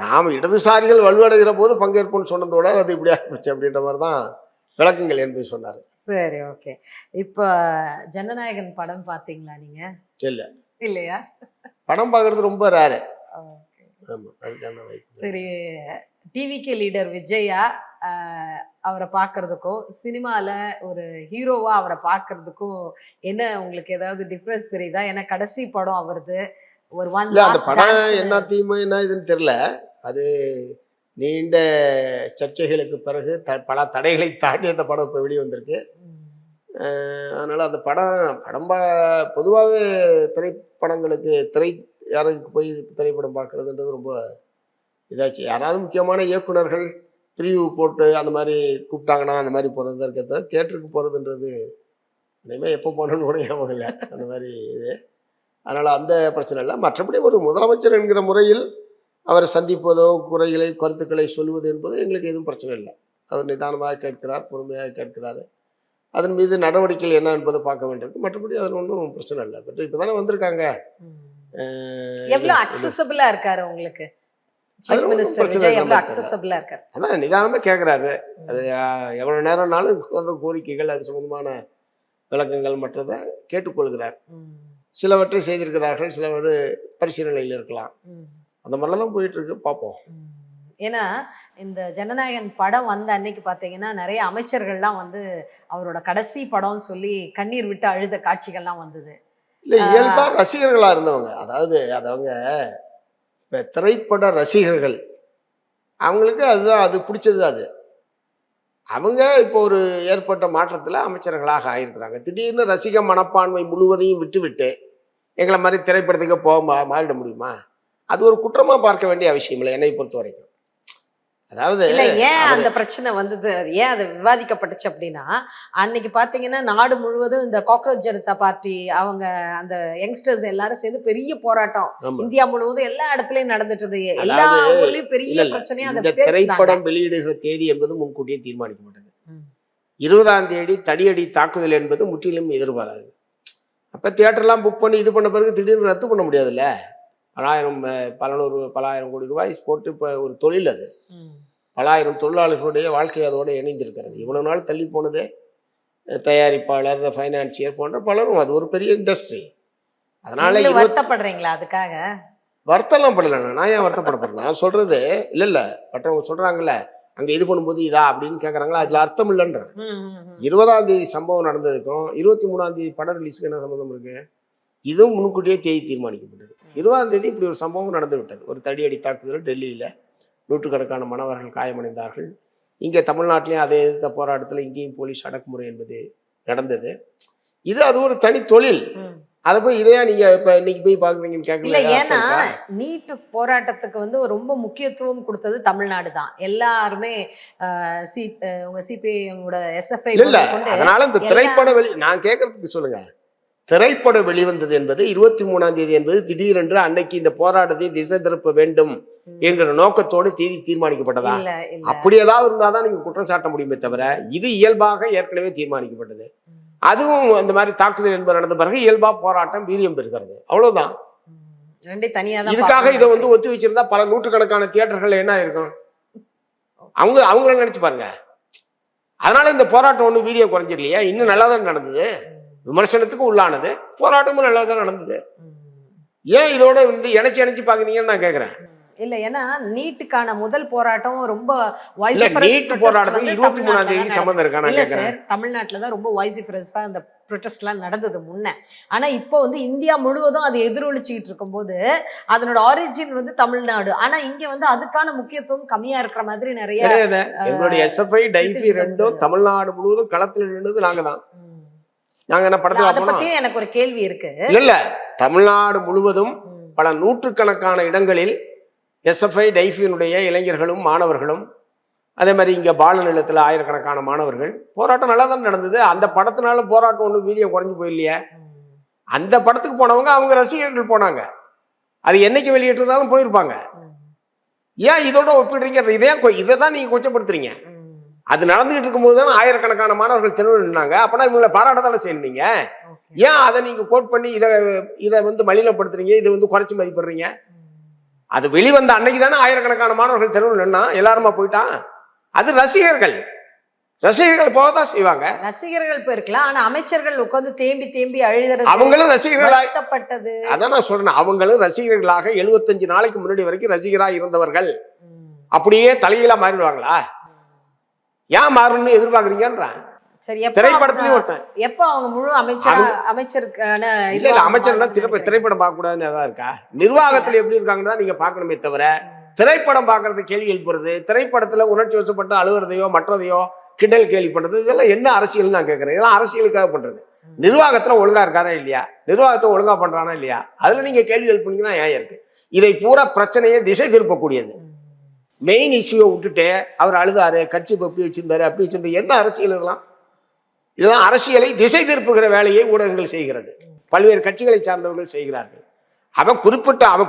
நாம் இடதுசாரிகள் வலுவடைகிற போது பங்கேற்போம்னு சொன்னதோட அது இப்படி ஆரம்பிச்சு அப்படின்ற மாதிரி தான் விளக்கங்கள் என்பது சொன்னார். சரி, ஓகே. இப்போ ஜனநாயகன் படம் பார்த்தீங்களா நீங்க? இல்லையா? படம் பார்க்கறது ரொம்ப ரேரு. சரி, டிவிகே லீடர் விஜயா அவரை பார்க்கறதுக்கும் சினிமால ஒரு ஹீரோவா அவரை பார்க்கறதுக்கும் என்ன உங்களுக்கு ஏதாவது டிஃபரன்ஸ் தெரியுதா? ஏன்னா கடைசி படம் அவரது ஒரு அந்த படம் என்ன தீமை என்ன இதுன்னு தெரியல. அது நீண்ட சர்ச்சைகளுக்கு பிறகு பல தடைகளை தாண்டி அந்த படம் இப்போ வெளியே வந்திருக்கு. அதனால அந்த படம் பொதுவாகவே திரைப்படங்களுக்கு யாருக்கு போய் திரைப்படம் பார்க்கறதுன்றது ரொம்ப இதாச்சு. யாராவது முக்கியமான இயக்குனர்கள் பிரிவு போட்டு அந்த மாதிரி கூப்பிட்டாங்கன்னா அந்த மாதிரி போகிறது இருக்கிறத தியேட்டருக்கு போகிறதுன்றது இனிமேல் எப்போ போனோன்னு கூட ஞாபகம் இல்லை அந்த மாதிரி இது. அதனால் அந்த பிரச்சனை இல்லை. மற்றபடி ஒரு முதலமைச்சர் என்கிற முறையில் அவரை சந்திப்பதோ கருத்துக்களை சொல்வது என்பது எங்களுக்கு எதுவும் பிரச்சனை இல்லை. அவர் நிதானமாக கேட்கிறார், பொறுமையாக கேட்கிறாரு. அதன் மீது நடவடிக்கைகள் என்ன என்பதை பார்க்க வேண்டியிருக்கு. மற்றபடி அதில் ஒன்றும் பிரச்சனை இல்லை. பட் இப்போ தானே வந்திருக்காங்க. எவ்வளவு அக்சஸபிளா இருக்காரு உங்களுக்கு? அதான் நிதானமா கேட்கிறாரு. அது எவ்வளவு நேரம்னாலும் கோரிக்கைகள் அது சம்பந்தமான விளக்கங்கள் மற்றதை கேட்டுக்கொள்கிறார். சிலவற்றை செய்திருக்கிறார்கள், சிலவர் பரிசீலனையில் இருக்கலாம். அந்த மாதிரிலாம் தான் போயிட்டு இருக்கு. பார்ப்போம். ஏன்னா இந்த ஜனநாயகன் படம் வந்த அன்னைக்கு பார்த்தீங்கன்னா நிறைய அமைச்சர்கள்லாம் வந்து அவரோட கடைசி படம்னு சொல்லி கண்ணீர் விட்டு அழுத காட்சிகள்லாம் வந்தது. இல்லை, இயல்பா ரசிகர்களா இருந்தவங்க, அதாவது அவங்க இப்ப திரைப்பட ரசிகர்கள், அவங்களுக்கு அதுதான் அது பிடிச்சது. அது அவங்க இப்போ ஒரு ஏற்பட்ட மாற்றத்துல அமைச்சர்களாக ஆயிருக்கிறாங்க. திடீர்னு ரசிக மனப்பான்மை முழுவதையும் விட்டுவிட்டு எங்களை மாதிரி திரைப்படத்துக்கு மாறிட முடியுமா? அது ஒரு குற்றமா பார்க்க வேண்டிய அவசியம் இல்லை என்னை பொறுத்த வரைக்கும். அதாவது இல்ல ஏன் அந்த பிரச்சனை வந்தது, அது ஏன் அது விவாதிக்கப்பட்டுச்சு அப்படின்னா, அன்னைக்கு பாத்தீங்கன்னா நாடு முழுவதும் இந்த காக்ரோச் ஜனதா பார்ட்டி அவங்க அந்த யங்ஸ்டர்ஸ் எல்லாரும் சேர்ந்து பெரிய போராட்டம் ஆமா. இந்தியா முழுவதும் எல்லா இடத்துலயும் நடந்துட்டு இருந்தது. எல்லா அதாவது ஊர்லயும் இல்ல பெரிய இல்ல பிரச்சனையா இந்த அதை பேசினாங்க. திரைப்படம் வெளியிடுகிற தேதி என்பது முன்கூட்டியே தீர்மானிக்கப்பட்டது. ம். 20ஆம் தேதி தடியடி தாக்குதல் என்பது முற்றிலும் எதிர்பாராது. அப்ப தியேட்டர்லாம் புக் பண்ணி இது பண்ண பிறகு திடீர்னு ரத்து பண்ண முடியாதுல்ல. பலாயிரம் கோடி ரூபாய் போட்டு இப்போ ஒரு தொழில் அது. ம். பலாயிரம் தொழிலாளர்களுடைய வாழ்க்கை அதோடு இணைந்திருக்கிறது. இவ்வளவு நாள் தள்ளி போனதே தயாரிப்பாளர், ஃபைனான்சியர் போன்ற பலரும், அது ஒரு பெரிய இண்டஸ்ட்ரி. அதனால நீங்களும் வருத்தப்படுறீங்களா அதுக்காக? வருத்தம்லாம் படல. நான் ஏன் வருத்தப்பட போறேன்? நான் சொல்றது இல்ல மற்றவங்க சொல்றாங்கல்ல, அங்க இது பண்ணும்போது இதா அப்படின்னு கேட்கறாங்களா, அதுல அர்த்தம் இல்லைன்றேன். ம், ம், ம். 20ஆம் தேதி சம்பவம் நடந்ததுக்கும் 23ஆம் தேதி படம் ரிலீஸுக்கு என்ன சம்பந்தம் இருக்கு? இதுவும் முன்கூட்டியே தேதி தீர்மானிக்கப்பட்டது. 20ஆம் தேதி இப்படி ஒரு சம்பவம் நடந்து விட்டது. ஒரு தடியடி தாக்குதல் டெல்லியில நூற்றுக்கணக்கான மாணவர்கள் காயமடைந்தார்கள். இங்கே தமிழ்நாட்டிலையும் அதே எதிர்த்த போராட்டத்தில் இங்கேயும் போலீஸ் அடக்குமுறை என்பது நடந்தது. அது ஒரு தனி தொழில். ம். அதை போய் இதையா நீங்க இப்ப இன்னைக்கு போய் பாக்குறீங்கன்னு இல்ல கேட்கல. ஏன்னா நீட் போராட்டத்துக்கு வந்து ரொம்ப முக்கியத்துவம் கொடுத்தது தமிழ்நாடு தான். எல்லாருமே உங்க சிபிஐ எஸ்எஃப்ஐ இல்ல அதனால இந்த திரைப்பட நான் கேட்கறதுக்கு சொல்லுங்க. திரைப்பட வெளிவந்தது என்பது 23ஆம் தேதி என்பது திடீரென்று அன்னைக்கு இந்த போராட்டத்தை திசை திருப்ப வேண்டும் என்கிற நோக்கத்தோடு தேதி தீர்மானிக்கப்பட்டதா? இல்ல இல்ல அப்படி ஏதாவது இருந்தாதான் நீங்க குற்றம் சாட்ட முடியுமே தவிர, இது இயல்பாக ஏற்கனவே தீர்மானிக்கப்பட்டது. அதுவும் அந்த மாதிரி தாக்குதல் என்பது நடந்த பிறகு இயல்பா போராட்டம் வீரியம் பெறுகிறது. அவ்வளவுதான். ரெண்டே தனியா தான் இதுக்காக இதை பார்க்கணும். ஒத்தி வச்சிருந்தா பல நூற்றுக்கணக்கான தியேட்டர்கள் என்ன இருக்கும்? அவங்கள நினைச்சு பாருங்க. அதனால இந்த போராட்டம் ஒண்ணு வீரியம் குறைஞ்சிடலையா? இன்னும் நல்லா தான் நடந்தது. விமர்சனத்துக்கு உள்ளானது, போராட்டமும் நல்லா தான் நடந்தது. ஏன் இதோட இணைச்சு பாக்குறீங்கன்னு நான் கேக்குறேன். இல்ல ஏன்னா நீட்டுக்கான முதல் போராட்டம் ரொம்ப நீட் போராட்டத்துக்கு 23ஆம் தேதி சம்பந்தம் இருக்கா? நான் இல்ல கேக்குறேன். சார், தமிழ்நாட்டுல தான் ரொம்ப வாய்ஸிஃபரஸா அந்த ப்ரொடெஸ்ட் எல்லாம் நடந்தது முன்ன. ஆனா இப்போ வந்து இந்தியா முழுவதும் அது எதிரொலிச்சுக்கிட்டு இருக்கும்போது அதனோட ஆரிஜின் வந்து தமிழ்நாடு. ஆனா இங்க வந்து அதுக்கான முக்கியத்துவம் கம்மியா இருக்கிற மாதிரி நிறைய கிடையாது. எங்களுடைய எஸ்எஃப்ஐ டைஃபி ரெண்டும் தமிழ்நாடு முழுவதும் களத்தில் நின்றது நாங்க தான். நாங்க என்ன படத்தை அதை பத்தியும் எனக்கு ஒரு கேள்வி இருக்கு. இல்ல தமிழ்நாடு முழுவதும் பல நூற்றுக்கணக்கான இடங்களில் எஸ்எஃப்ஐ டைஃபியினுடைய இளைஞர்களும் மாணவர்களும், அதே மாதிரி இங்க பால நிலத்துல ஆயிரக்கணக்கான மாணவர்கள் போராட்டம் நல்லா தான் நடந்தது. அந்த படத்தினால போராட்டம் ஒண்ணு வீரியம் குறைஞ்சு போயில்லையே. அந்த படத்துக்கு போனவங்க அவங்க ரசிகர்கள் போனாங்க. அது என்னைக்கு வெளியிட்டிருந்தாலும் போயிருப்பாங்க. ஏன் இதோட ஒப்பிடுறீங்க? இதை தான் நீங்க கொச்சப்படுத்துறீங்க. அது நடந்துகிட்டு இருக்கும்போது தான் ஆயிரக்கணக்கான மாணவர்கள் தெருவில் நின்னாங்க. அப்பனா இவங்களை பாராட்ட தானே செய்யறீங்க. ஏன் அதை நீங்க கோட் பண்ணி இதை மலினப்படுத்துறீங்க? இதை குறைச்சி மதிப்பிடுறீங்க? அது வெளிவந்த அன்னைக்கு தானே ஆயிரக்கணக்கான மாணவர்கள் தெருவில் நின்னா எல்லாருமா போயிட்டான். அது ரசிகர்கள் போகத்தான் செய்வாங்க. ரசிகர்கள் போயிருக்கலாம். ஆனா அமைச்சர்கள் உட்கார்ந்து தேம்பி அழுகிறது, அவங்களும் ரசிகர்களாகப்பட்டது. அதான் நான் சொல்றேன், அவங்களும் ரசிகர்களாக 75 நாளைக்கு முன்னாடி வரைக்கும் ரசிகராக இருந்தவர்கள் அப்படியே தலையில மாறிடுவாங்களா? ஏன் மாறணும்னு எதிர்பார்க்கறீங்கன்றான். திரைப்படத்திலயும் ஒருத்தன் எப்ப அவங்க முழு அமைச்சருக்கான இல்ல அமைச்சர்னா திரைப்படம் பார்க்க கூடாதுன்னு ஏதாவது இருக்கா? நிர்வாகத்துல எப்படி இருக்காங்கன்னு நீங்க பாக்கணுமே தவிர திரைப்படம் பாக்குறது கேள்வி எழுப்புறது, திரைப்படத்துல உணர்ச்சி வசப்பட்டு அழுகிறதையோ மற்றதையோ கிண்டல் கேள்வி பண்றது, இதெல்லாம் என்ன அரசியல் நான் கேட்கறேன். இதெல்லாம் அரசியலுக்காக பண்றது. நிர்வாகத்துல ஒழுங்கா இருக்காரா இல்லையா? நிர்வாகத்தை ஒழுங்கா பண்றானா இல்லையா? அதுல நீங்க கேள்வி எழுப்புனீங்கன்னா ஏன் இருக்கு? இதை பூரா பிரச்சனையை திசை திருப்பக்கூடியது. மெயின் இஷ்யூவை விட்டுட்டு அவர் அழுதாரு, கட்சி எப்படி வச்சிருந்தாரு அப்படி வச்சிருந்தாரு, என்ன அரசியல் இதெல்லாம் அரசியலை திசை திருப்புகிற வேலையை ஊடகங்கள் செய்கிறது. பல்வேறு கட்சிகளை சார்ந்தவர்கள் செய்கிறார்கள். அவன்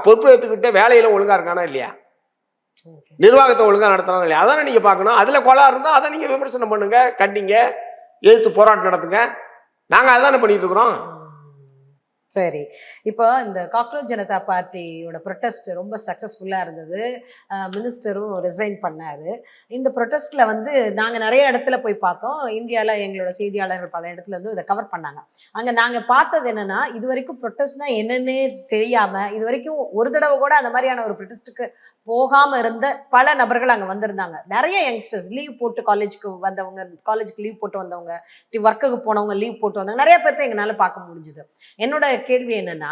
பொறுப்பு ஏற்றுக்கிட்ட வேலையில ஒழுங்கா இருக்கானா இல்லையா? நிர்வாகத்தை ஒழுங்கா நடத்தினா இல்லையா? அதானே நீங்க பார்க்கணும். அதுல கொலா இருந்தா அதை நீங்க விமர்சனம் பண்ணுங்க, கண்டிங்க, எதிர்த்து போராட்டம் நடத்துங்க. நாங்க அதானே பண்ணிட்டு இருக்கிறோம். சரி. இப்போ இந்த காக்ரோச் ஜனதா பார்ட்டியோட ப்ரொட்டஸ்ட் ரொம்ப சக்ஸஸ்ஃபுல்லாக இருந்தது. மினிஸ்டரும் ரிசைன் பண்ணாரு. இந்த ப்ரொட்டஸ்ட்ல வந்து நாங்க நெறைய இடத்துல போய் பார்த்தோம். இந்தியால எங்களோட செய்தியாளர்கள் பல இடத்துல வந்து இத கவர் பண்ணாங்க. அங்க நாங்க பார்த்தது என்னன்னா, இதுவரைக்கும் ப்ரொட்டஸ்ட்னா என்னன்னே தெரியாம, இதுவரைக்கும் ஒரு தடவ கூட அந்த மாரியான ஒரு ப்ரொட்டஸ்ட்க்கு போகாம இருந்த பல நபர்கள் அங்க வந்திருந்தாங்க. நெறைய யங்ஸ்டர்ஸ் லீவ் போட்டு காலேஜ்க்கு வந்தவங்க, காலேஜ்க்கு லீவ் போட்டு வந்தவங்க, ஒர்க்குக்கு போனவங்க லீவ் போட்டு வந்தவங்க, நெறைய பேர்த்த எங்கனால பார்க்க முடிஞ்சது. என்னோட கேள்வி என்னன்னா,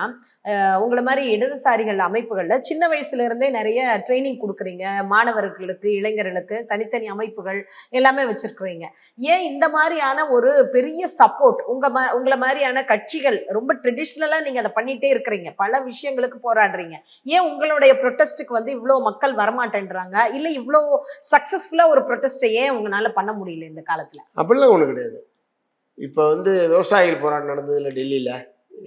உங்கள மாரி இடதுசாரிகள் அமைப்புகள்ல சின்ன வயசுல இருந்தே நிறைய ட்ரைனிங் குடுக்குறீங்க. மாணவர்களுக்கு, இளைஞர்களுக்கு தனித்தனி அமைப்புகள் எல்லாமே வச்சிருக்கிறீங்க. ஏன் இந்த மாரியான ஒரு பெரிய சப்போர்ட் உங்கள மாரியான கட்சிகள் ரொம்ப ட்ரெடிஷ்னலா நீங்க அத பண்ணிட்டே இருக்கிறீங்க. பல விஷயங்களுக்கு போராடுறீங்க. ஏன் உங்களுடைய ப்ரொட்டஸ்ட்க்கு வந்து இவ்ளோ மக்கள் வரமாட்டேன்றாங்க? இல்ல இவ்ளோ சக்சஸ்ஃபுல்லா ஒரு ப்ரொட்டஸ்ட்ட ஏன் உங்கனால பண்ண முடியல இந்த காலத்துல? அப்படிலாம் ஒண்ணு கிடையாது. இப்ப வந்து விவசாயிகள் போராட்டம் நடந்ததுல டெல்லியில,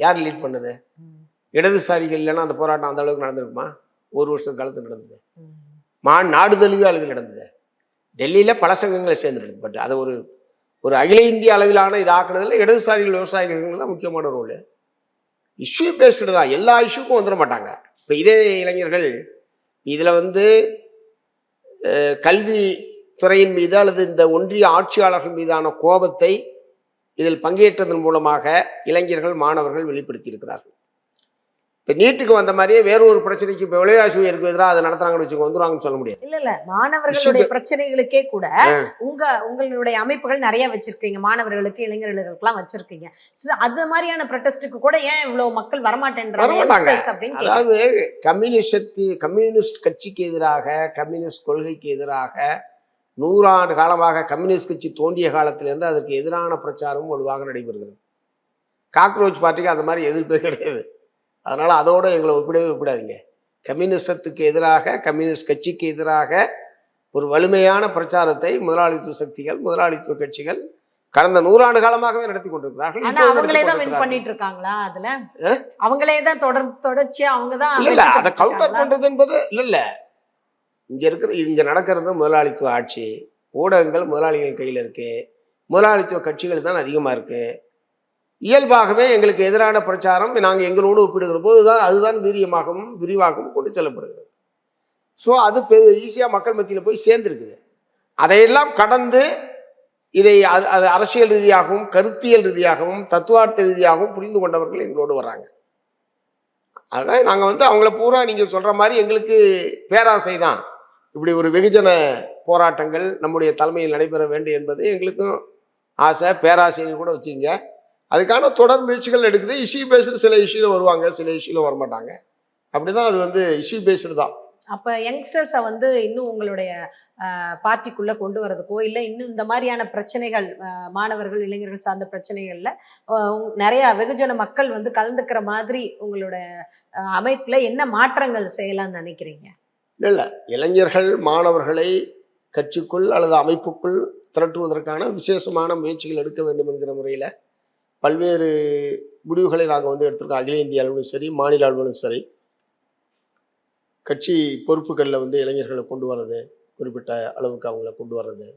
யார் லீட் பண்ணது? ம். இடதுசாரிகள் இல்லைன்னா அந்த போராட்டம் அந்த அளவுக்கு நடந்திருக்குமா? ஒரு வருஷம் காலத்துல நடந்தது. ம். நாடு தழுவிய அளவில் நடந்தது. டெல்லியில பல சங்கங்களை சேர்ந்து நடந்தது. பட் அதை ஒரு ஒரு அகில இந்திய அளவிலான இது ஆக்குனதுல இடதுசாரிகள் விவசாயிகள் தான் முக்கியமான ரோல். இஷ்யூ பேஸ்டு தான். எல்லா இஷ்யூக்கும் வந்துட மாட்டாங்க. இப்ப இதே இளைஞர்கள் இதுல வந்து கல்வி துறையின் மீது அல்லது இந்த ஒன்றிய ஆட்சியாளர்கள் மீதான கோபத்தை இதில் பங்கேற்றதன் மூலமாக இளைஞர்கள், மாணவர்கள் வெளிப்படுத்தி இருக்கிறார்கள். இப்ப நீட்டுக்கு வந்த மாதிரியே வேற ஒரு பிரச்சனைக்கு இப்ப விலைவாசி உயர்வுக்கு எதிராக அதை நடத்துறாங்கன்னு வச்சுக்கோ, வந்துருவாங்கன்னு சொல்ல முடியாது. இல்ல மாணவர்களுடைய பிரச்சனைகளுக்கே கூட உங்களுடைய அமைப்புகள் நிறைய வச்சிருக்கீங்க. மாணவர்களுக்கு, இளைஞர்களுக்கு வச்சிருக்கீங்க. அது மாதிரியான ப்ரொட்டஸ்டுக்கு கூட ஏன் இவ்வளவு மக்கள் வரமாட்டேன்றாங்க அப்படின்னு. அதாவது கம்யூனிஸ்ட் கட்சிக்கு எதிராக, கம்யூனிஸ்ட் கொள்கைக்கு எதிராக 100 ஆண்டு காலமாக கம்யூனிஸ்ட் கட்சி தோன்றிய காலத்திலிருந்து அதற்கு எதிரான பிரச்சாரமும் வலுவாக நடைபெறுகிறது. காக்ரோச் பார்ட்டிக்கு அந்த மாதிரி எதிர்ப்பே கிடையாது. அதனால அதோட எங்களை ஒப்பிடாதீங்க. கம்யூனிசத்துக்கு எதிராக, கம்யூனிஸ்ட் கட்சிக்கு எதிராக ஒரு வலிமையான பிரச்சாரத்தை முதலாளித்துவ சக்திகள், முதலாளித்துவ கட்சிகள் கடந்த 100 ஆண்டு காலமாகவே நடத்தி கொண்டிருக்கிறார்கள். அவங்களே தான் வின் பண்ணிட்டு இருக்காங்களா? அதுல அவங்களே தான் தொடர்ச்சியா அவங்க தான் இல்ல அதை கவுண்டர் பண்றது என்பது இல்ல. இங்க நடக்கிறது முதலாளித்துவ ஆட்சி. ஊடகங்கள் முதலாளிகள் கையில இருக்கு. முதலாளித்துவ கட்சிகள் தான் அதிகமா இருக்கு. இயல்பாகவே எங்களுக்கு எதிரான பிரச்சாரம் நாங்கள் எங்களோடு ஒப்பிடுகிற போதுதான் அதுதான் வீரியமாகவும் விரிவாகவும் கொண்டு செல்லப்படுகிறது. ஸோ அது ஈஸியா மக்கள் மத்தியில் போய் சேர்ந்துருக்குது. அதையெல்லாம் கடந்து இதை அது அரசியல் ரீதியாகவும், கருத்தியல் ரீதியாகவும், தத்துவார்த்த ரீதியாகவும் புரிந்து கொண்டவர்கள் எங்களோடு வர்றாங்க. ஆக நாங்கள் வந்து அவங்கள பூரா நீங்க சொல்ற மாதிரி எங்களுக்கு பேராசை தான். இப்படி ஒரு வெகுஜன போராட்டங்கள் நம்முடைய தலைமையில் நடைபெற வேண்டும் என்பது எங்களுக்கும் ஆசை, பேராசைன்னு கூட வச்சுங்க. அதுக்கான தொடர் முயற்சிகள் எடுக்குது. இஷ்யூ பேஸ்டு சில இஷ்யூல வருவாங்க, சில இஷ்யூல வரமாட்டாங்க. அப்படிதான் அது வந்து இஷ்யூ பேஸ்டு தான். அப்ப யங்ஸ்டர்ஸை வந்து இன்னும் உங்களுடைய பார்ட்டிக்குள்ள கொண்டு வரதுக்கோ, இல்லை இன்னும் இந்த மாதிரியான பிரச்சனைகள், மாணவர்கள், இளைஞர்கள் சார்ந்த பிரச்சனைகள்ல நிறைய வெகுஜன மக்கள் வந்து கலந்துக்கிற மாதிரி உங்களோட அமைப்புல என்ன மாற்றங்கள் செய்யலாம்னு நினைக்கிறீங்க? இல்ல இளைஞர்கள், மாணவர்களை கட்சிக்குள் அல்லது அமைப்புக்குள் திரட்டுவதற்கான விசேஷமான முயற்சிகள் எடுக்க வேண்டும் என்கிற முறையில பல்வேறு முடிவுகளை நாங்கள் வந்து எடுத்திருக்கோம். அகில இந்திய அளவிலும் சரி, மாநில அளவிலும் சரி. கட்சி பொறுப்புகளில் வந்து இளைஞர்களை கொண்டு வர்றது, குறிப்பிட்ட அளவுக்கு அவங்கள கொண்டு வர்றது.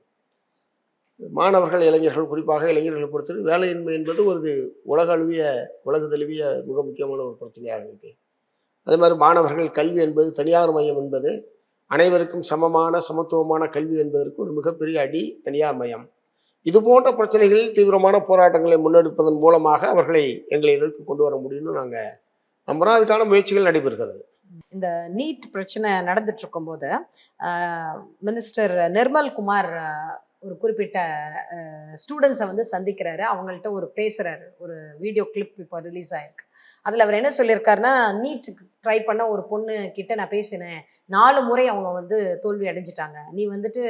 மாணவர்கள், இளைஞர்கள், குறிப்பாக இளைஞர்களை பொறுத்தவரை வேலையின்மை என்பது ஒரு உலக தழுவிய மிக முக்கியமான ஒரு பிரச்சனையாக இருக்கு. அதே மாதிரி மாணவர்கள் கல்வி என்பது, தனியார் மையம் என்பது, அனைவருக்கும் சமமான சமத்துவமான கல்வி என்பதற்கு ஒரு மிகப்பெரிய அடி தனியார் மையம். இது போன்ற பிரச்சனைகளில் தீவிரமான போராட்டங்களை முன்னெடுப்பதன் மூலமாக அவர்களை எங்களை நோக்கி கொண்டு வர முடியும்னு நாங்கள் நம்புறோம். அதுக்கான முயற்சிகள் நடைபெறுகிறது. இந்த நீட் பிரச்சனை நடந்துட்டு இருக்கும் போது மினிஸ்டர் நிர்மல் குமார் ஒரு குறிப்பிட்ட ஸ்டூடெண்ட்ஸை வந்து சந்திக்கிறாரு. அவங்கள்ட்ட ஒரு பேசுறாரு. ஒரு வீடியோ கிளிப் இப்போ ரிலீஸ் ஆயிருக்கு. அதில் அவர் என்ன சொல்லியிருக்காருன்னா, நீட்டுக்கு ட்ரை பண்ண ஒரு பொண்ணு கிட்ட நான் பேசினேன். 4 முறை அவங்க வந்து தோல்வி அடைஞ்சிட்டாங்க. நீ வந்துட்டு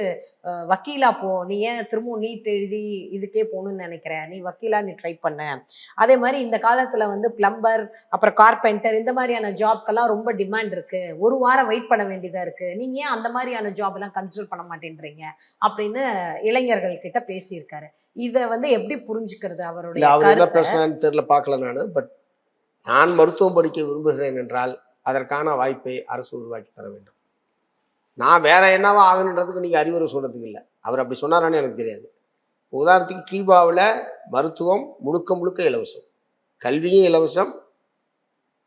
வக்கீலா போ. நீ ஏன் திரும்பவும் நீட் எழுதி இதுக்கே போகணும்னு நினைக்கிற? நீ வக்கீலா நீ ட்ரை பண்ண. அதே மாதிரி இந்த காலத்தில் வந்து பிளம்பர், அப்புறம் கார்பெண்டர், இந்த மாதிரியான ஜாப்க்கெல்லாம் ரொம்ப டிமாண்ட் இருக்கு. ஒரு வாரம் வெயிட் பண்ண வேண்டியதாக இருக்கு. நீங்கள் ஏன் அந்த மாதிரியான ஜாப் எல்லாம் கன்சிடர் பண்ண மாட்டேன்றீங்க அப்படின்னு இளைஞர்கள் கிட்ட பேசியிருக்காரு. இதை வந்து எப்படி புரிஞ்சுக்கிறது? அவருடைய தெரியல, பார்க்கல நானு. பட் நான் மருத்துவம் படிக்க விரும்புகிறேன் என்றால் அதற்கான வாய்ப்பை அரசு உருவாக்கி தர வேண்டும். நான் வேற என்னவா ஆகணுன்றதுக்கு நீங்க அறிவுரை சொல்றதுக்கு இல்லை. அவர் அப்படி சொன்னாரான்னு எனக்கு தெரியாது. உதாரணத்துக்கு கியூபாவில் மருத்துவம் முழுக்க இலவசம், கல்வியும் இலவசம்,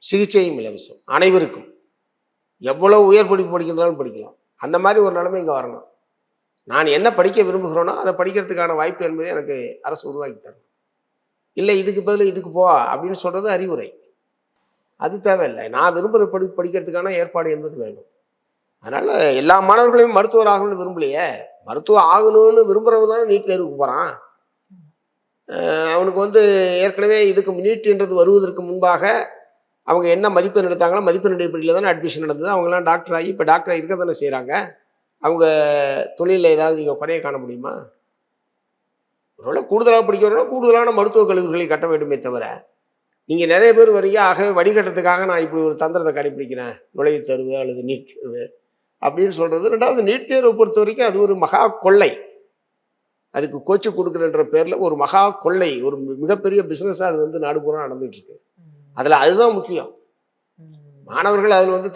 சிகிச்சையும் இலவசம் அனைவருக்கும். எவ்வளவு உயர் படிப்பு படிக்கிறதாலும் படிக்கலாம். அந்த மாதிரி ஒரு நிலைமை இங்கே வரணும். நான் என்ன படிக்க விரும்புகிறேனோ அதை படிக்கிறதுக்கான வாய்ப்பு என்பதை எனக்கு அரசு உருவாக்கி தரணும். இல்லை இதுக்கு பதில் இதுக்கு போ அப்படின்னு சொல்றது அறிவுரை. அது தேவையில்லை. நான் விரும்புகிற படிக்கிறதுக்கான ஏற்பாடு என்பது வேணும். அதனால எல்லா மாணவர்களையும் மருத்துவர் ஆகணும்னு விரும்பலையே. மருத்துவம் ஆகணும்னு விரும்புறவங்க தானே நீட் தேர்வுக்கு போகிறான். அவனுக்கு வந்து ஏற்கனவே இதுக்கு நீட்ன்றது வருவதற்கு முன்பாக அவங்க என்ன மதிப்பெண் எடுத்தாங்களோ மதிப்பெண் அடிப்படையில் தானே அட்மிஷன் நடந்தது. அவங்களாம் டாக்டர் ஆகி இப்போ டாக்டர் இருக்க தானே செய்கிறாங்க. அவங்க தொழிலில் ஏதாவது நீங்கள் குறைய காண முடியுமா? ஒருவேளை கூடுதலாக படிக்கிறோன்னா கூடுதலான மருத்துவக் கல்லூரிகளை கட்ட வேண்டுமே தவிர, நீங்கள் நிறைய பேர் வரீங்க ஆகவே வடிகட்டுறதுக்காக நான் இப்படி ஒரு தந்திரத்தை கடைப்பிடிக்கிறேன், நுழைவுத் தேர்வு அல்லது நீட் தேர்வு அப்படின்னு சொல்கிறது. ரெண்டாவது, நீட் தேர்வை பொறுத்த வரைக்கும் அது ஒரு மகா கொள்ளை. அதுக்கு கோச்சு கொடுக்குறன்ற பேரில் ஒரு மகா கொள்ளை, ஒரு மிகப்பெரிய பிஸ்னஸாக அது வந்து நாடு பூரா நடந்துட்டு இருக்கு. அதில் அதுதான் முக்கியம். மாணவர்கள் அதில் வந்து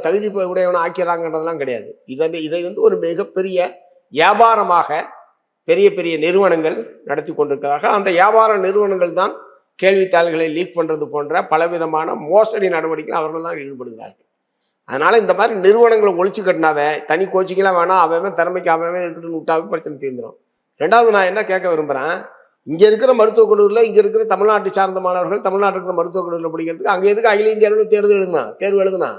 தகுதி உடையவனை ஆக்கிறாங்கன்றதெல்லாம் கிடையாது. இதை வந்து ஒரு மிகப்பெரிய வியாபாரமாக பெரிய பெரிய நிறுவனங்கள் நடத்தி கொண்டிருக்கிறார்கள். அந்த வியாபார நிறுவனங்கள் தான் கேள்வித்தாள்களை லீக் பண்ணுறது போன்ற பலவிதமான மோசடி நடவடிக்கைகள் அவர்கள் தான் ஈடுபடுகிறார்கள். அதனால இந்த மாதிரி நிறுவனங்களை ஒழிச்சு கட்டினாவே தனி கோச்சிங்கெல்லாம் வேணாம், அவன் திறமைக்கு அவன் இருக்கட்டும்னு விட்டாவே பிரச்சனை தீர்ந்துடும். ரெண்டாவது, நான் என்ன கேட்க விரும்புகிறேன், இங்கே இருக்கிற மருத்துவக் கல்லூரியில் இங்கே இருக்கிற தமிழ்நாட்டை சார்ந்த மாணவர்கள் தமிழ்நாட்டில் இருக்கிற மருத்துவக் கல்லூரியில் படிக்கிறதுக்கு அங்கே எதுக்கு அகில இந்திய அளவில் தேர்வு எழுதுனா?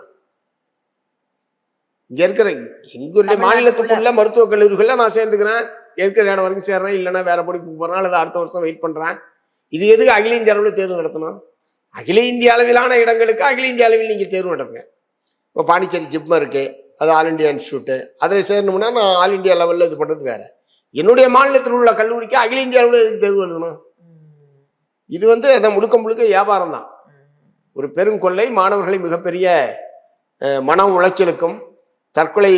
இங்கே இருக்கிற எங்களுடைய மாநிலத்துக்குள்ள மருத்துவக் கல்லூரிகளில் நான் சேர்ந்துக்கிறேன், இருக்கிற இடம் வரைக்கும் சேர்றேன், இல்லைன்னா வேற படிப்புக்கு போகிறேன் அல்லது அடுத்த வருஷம் வெயிட் பண்ணுறேன். இது எதுக்கு அகில இந்திய அளவில் தேர்வு நடத்தணும்? அகில இந்திய அளவிலான இடங்களுக்கு அகில இந்திய அளவில் நீங்கள் தேர்வு நடத்துங்க. இப்போ பாண்டிச்சேரி ஜிப்மர் இருக்குது, அது ஆல் இண்டியா இன்ஸ்டியூட்டு, அதில் சேரணும்னா நான் ஆல் இண்டியா லெவலில் இது பண்ணுறது வேறு. என்னுடைய மாநிலத்தில் உள்ள கல்லூரிக்கு அகில இந்திய அளவில் எதுக்கு தேர்வு எழுதணும்? இது வந்து அதை முழுக்க முழுக்க வியாபாரம் தான், ஒரு பெருங்கொள்ளை. மாணவர்களை மிகப்பெரிய மன உளைச்சலுக்கும் தற்கொலை.